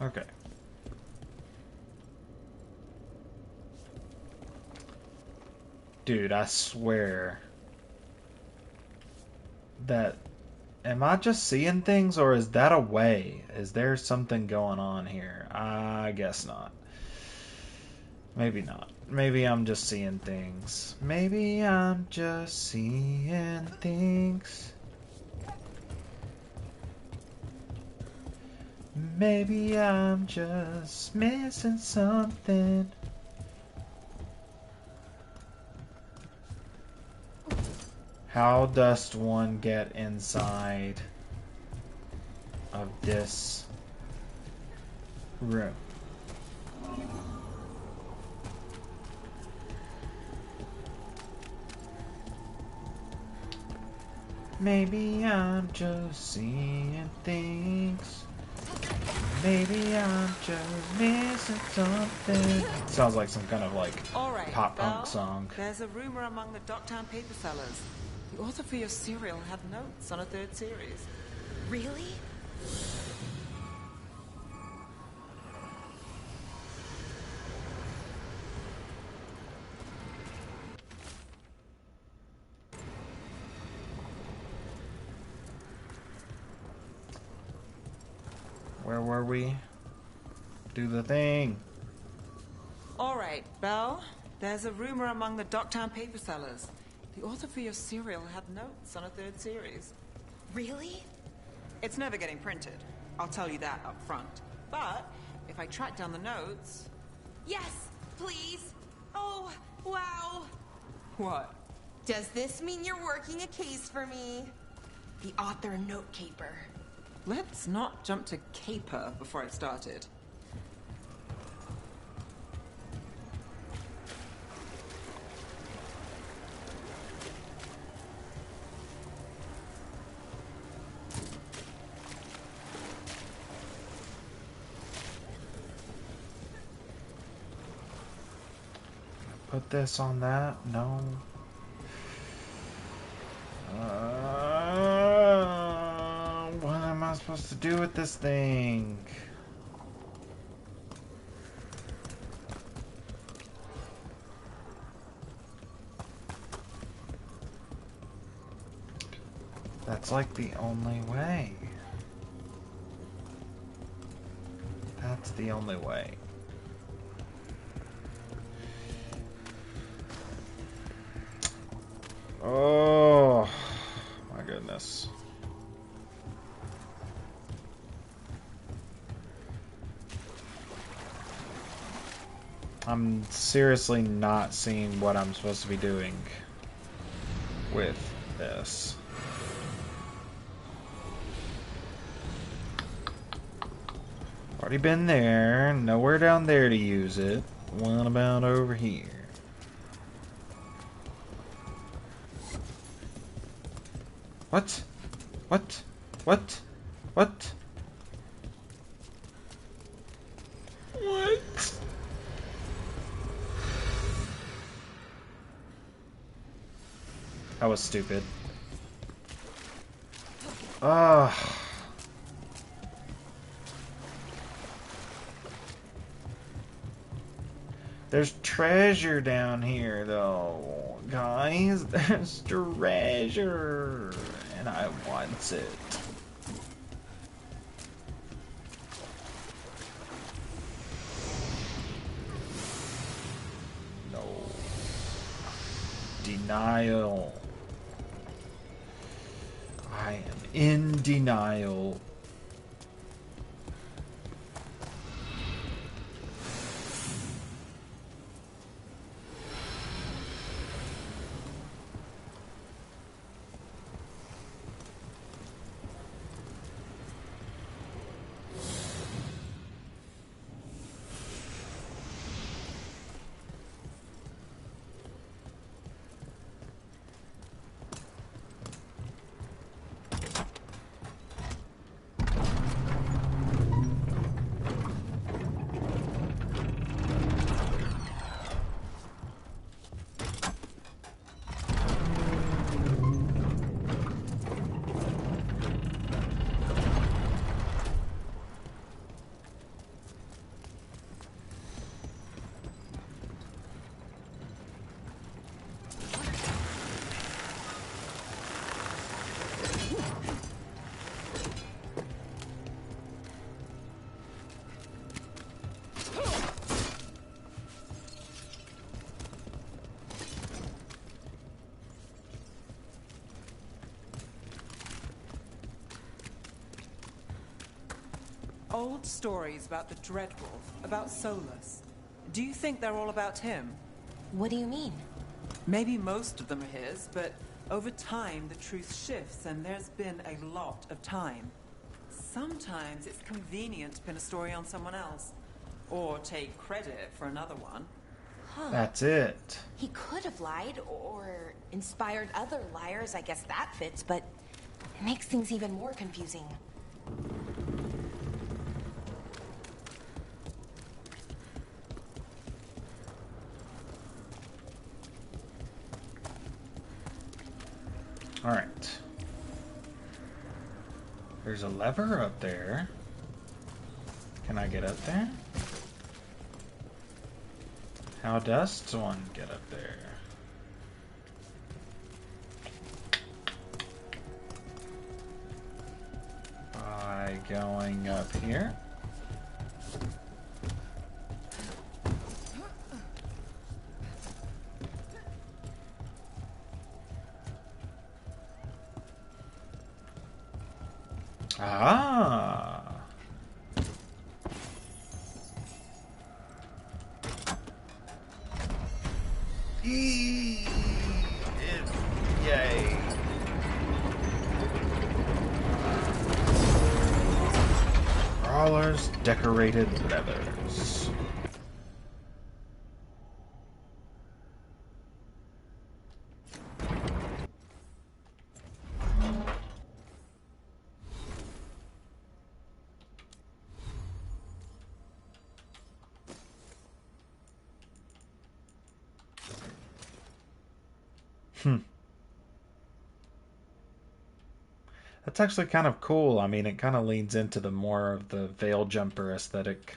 Okay. Dude, I swear that... Am I just seeing things, or is that a way? Is there something going on here? I guess not. Maybe not. Maybe I'm just seeing things. Maybe I'm just seeing things. Maybe I'm just missing something. How does one get inside of this room? Maybe I'm just seeing things. Maybe I'm just missing something. Sounds like some kind of like pop punk song. There's a rumor among the Docktown paper sellers. The author for your serial had notes on a third series. Really? Where were we? Do the thing. All right, Belle. There's a rumor among the Docktown paper sellers. The author for your serial had notes on a third series. Really? It's never getting printed. I'll tell you that up front. But if I track down the notes... Yes, please. Oh, wow. What? Does this mean you're working a case for me? The author note caper. Let's not jump to caper before I've started. Put this on that? No. What am I supposed to do with this thing? That's like the only way. That's the only way. Oh, my goodness. I'm seriously not seeing what I'm supposed to be doing with this. Already been there. Nowhere down there to use it. What about over here? What? What? What? What? What? That was stupid. Ugh. There's treasure down here, though. Guys, there's treasure. And I want it. No. Denial. I am in denial. Old stories about the Dreadwolf, about Solus. Do you think they're all about him? What do you mean? Maybe most of them are his, but over time the truth shifts and there's been a lot of time. Sometimes it's convenient to pin a story on someone else, or take credit for another one. Huh. That's it. He could have lied, or inspired other liars, I guess that fits, but it makes things even more confusing. Alright. There's a lever up there. Can I get up there? How does one get up there? By going up here. Ah. Yay. Crawlers, decorated leathers. That's actually kind of cool. I mean, it kind of leans into the more of the veil jumper aesthetic.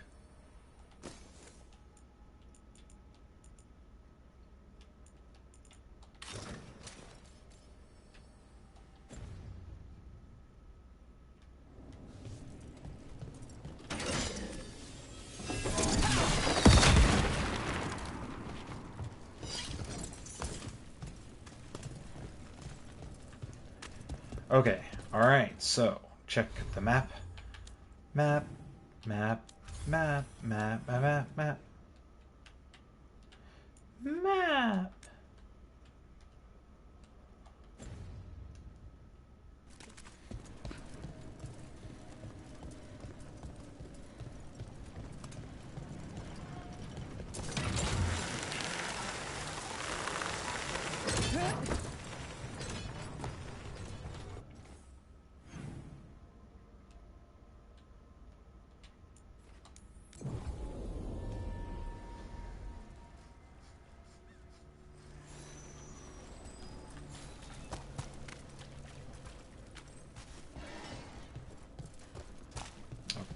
Okay, alright, so check the map. Map.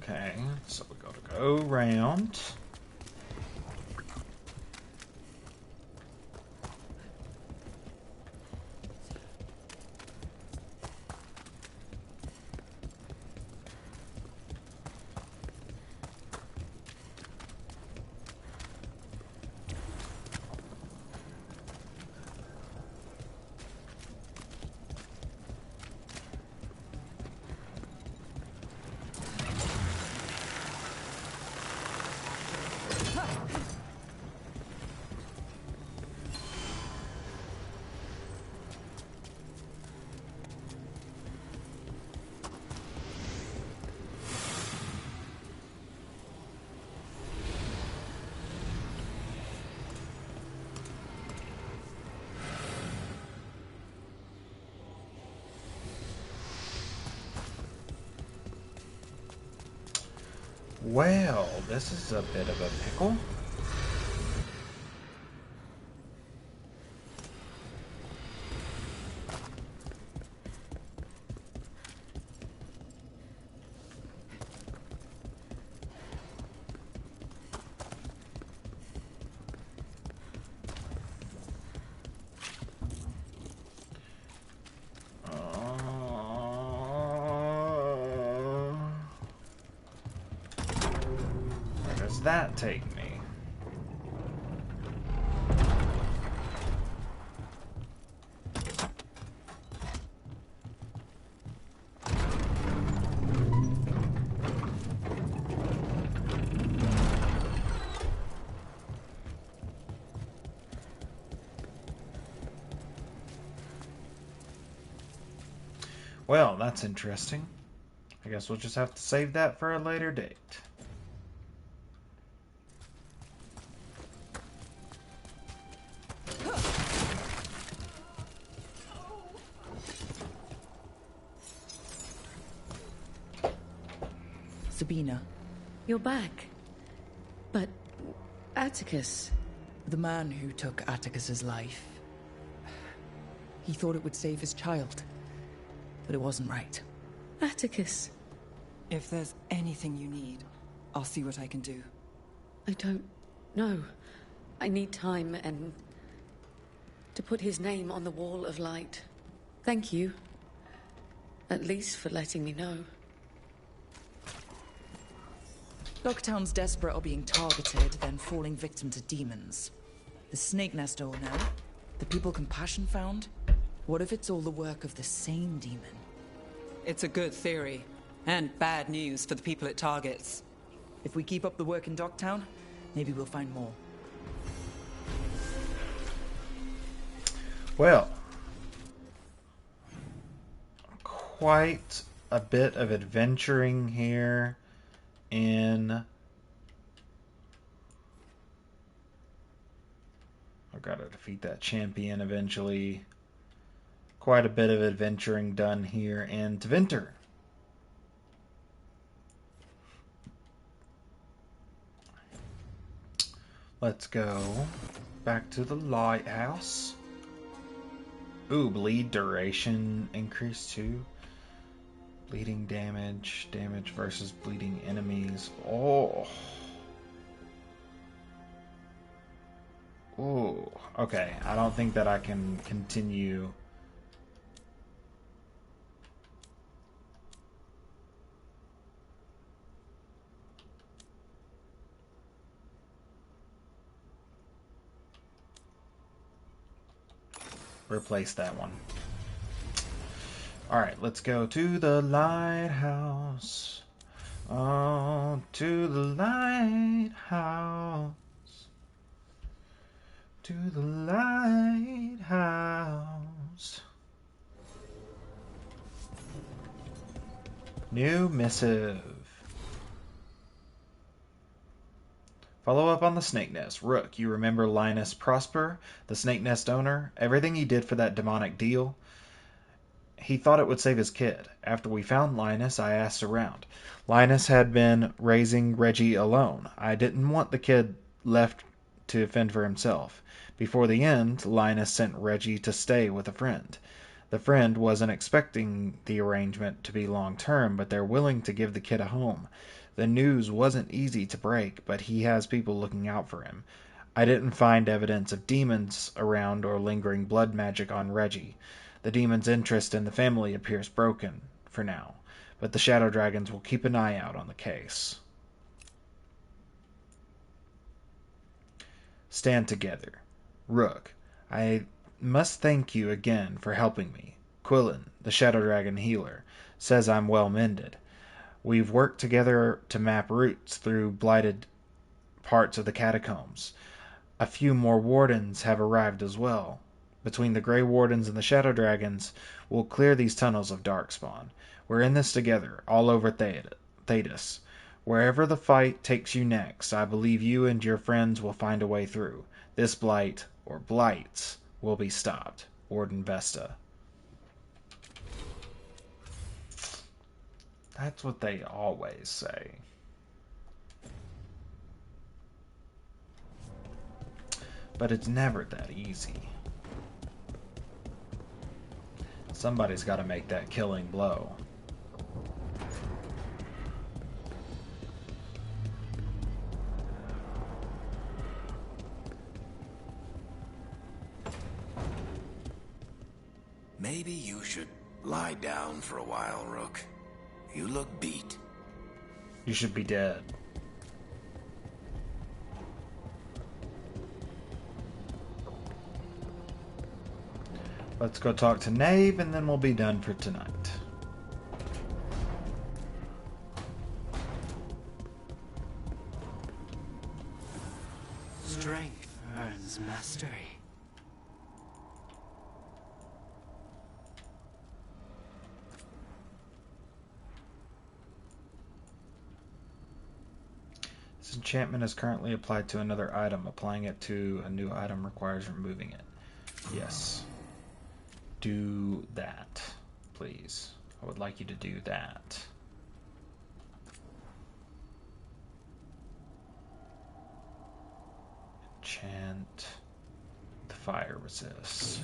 Okay, so we gotta go round. Well, this is a bit of a pickle. That take me? Well, that's interesting. I guess we'll just have to save that for a later date. Sabina. You're back. But Atticus... The man who took Atticus's life. He thought it would save his child. But it wasn't right. Atticus. If there's anything you need, I'll see what I can do. I don't know. I need time and... to put his name on the wall of light. Thank you. At least for letting me know. Locktown's desperate are being targeted, then falling victim to demons. The Snake Nest owner, the people Compassion found, what if it's all the work of the same demon? It's a good theory, and bad news for the people it targets. If we keep up the work in Docktown, maybe we'll find more. Well, quite a bit of adventuring here in... I've got to defeat that champion eventually. Quite a bit of adventuring done here in Tevinter. Let's go back to the lighthouse. Ooh, bleed duration increased too. Bleeding damage, damage versus bleeding enemies. Oh. Ooh, okay. I don't think that I can continue. Replace that one. Alright, let's go to the lighthouse. Oh, to the lighthouse. To the lighthouse. New missive. Follow up on the Snake Nest. Rook, you remember Linus Prosper, the Snake Nest owner? Everything he did for that demonic deal? He thought it would save his kid. After we found Linus, I asked around. Linus had been raising Reggie alone. I didn't want the kid left to fend for himself. Before the end, Linus sent Reggie to stay with a friend. The friend wasn't expecting the arrangement to be long-term, but they're willing to give the kid a home. The news wasn't easy to break, but he has people looking out for him. I didn't find evidence of demons around or lingering blood magic on Reggie. The demon's interest in the family appears broken, for now, but the Shadow Dragons will keep an eye out on the case. Stand together. Rook, I must thank you again for helping me. Quillen, the Shadow Dragon healer, says I'm well mended. We've worked together to map routes through blighted parts of the catacombs. A few more wardens have arrived as well. Between the Grey Wardens and the Shadow Dragons, we'll clear these tunnels of Darkspawn. We're in this together, all over Thedas. Wherever the fight takes you next, I believe you and your friends will find a way through. This blight, or blights, will be stopped. Warden Vesta. That's what they always say. But it's never that easy. Somebody's got to make that killing blow. Maybe you should lie down for a while, Rook. You look beat. You should be dead. Let's go talk to Neve, and then we'll be done for tonight. Strength earns mastery. This enchantment is currently applied to another item. Applying it to a new item requires removing it. Yes. Do that, please. I would like you to do that. Enchant the fire resist.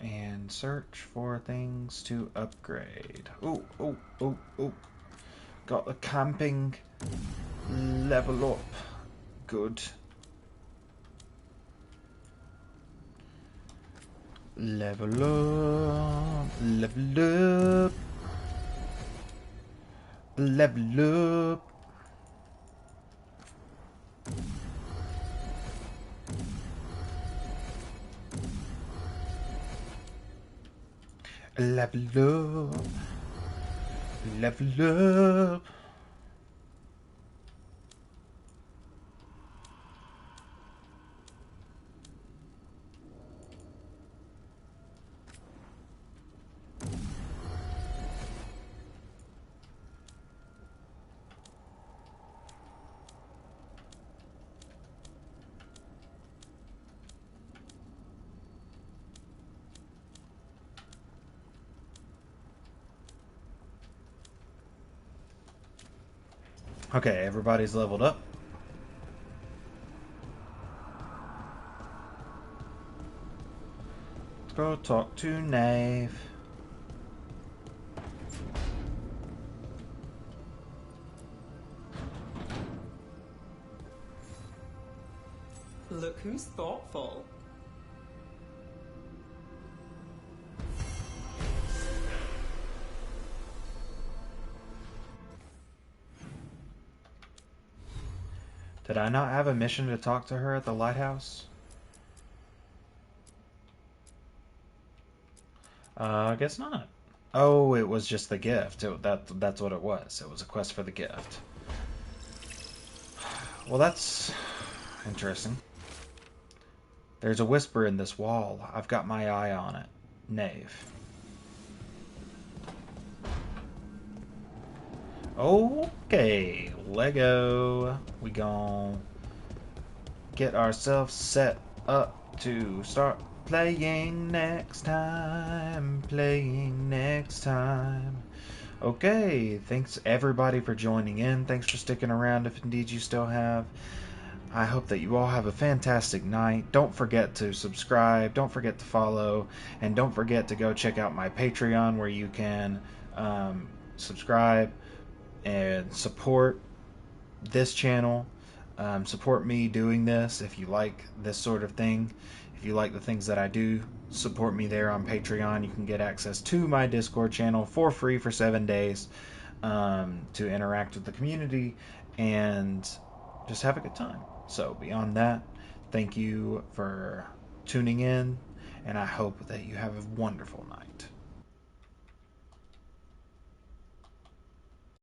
And search for things to upgrade. Oh, oh, oh, oh. Got the camping level up. Good. Level up. Level up. Level up. Level up. Level up. Okay, everybody's leveled up. Let's go talk to Neve. Look who's thoughtful. Did I not have a mission to talk to her at the lighthouse? I guess not. Oh, it was just the gift. That's what it was. It was a quest for the gift. Well, that's interesting. There's a whisper in this wall. I've got my eye on it. Neve. Okay, Lego. We gon' get ourselves set up to start playing next time. Playing next time. Okay, thanks everybody for joining in. Thanks for sticking around if indeed you still have. I hope that you all have a fantastic night. Don't forget to subscribe, don't forget to follow, and don't forget to go check out my Patreon where you can subscribe and support this channel. Support me doing this if you like this sort of thing. If you like the things that I do, support me there on Patreon. You can get access to my Discord channel for free for 7 days to interact with the community and just have a good time. So beyond that, thank you for tuning in, and I hope that you have a wonderful night.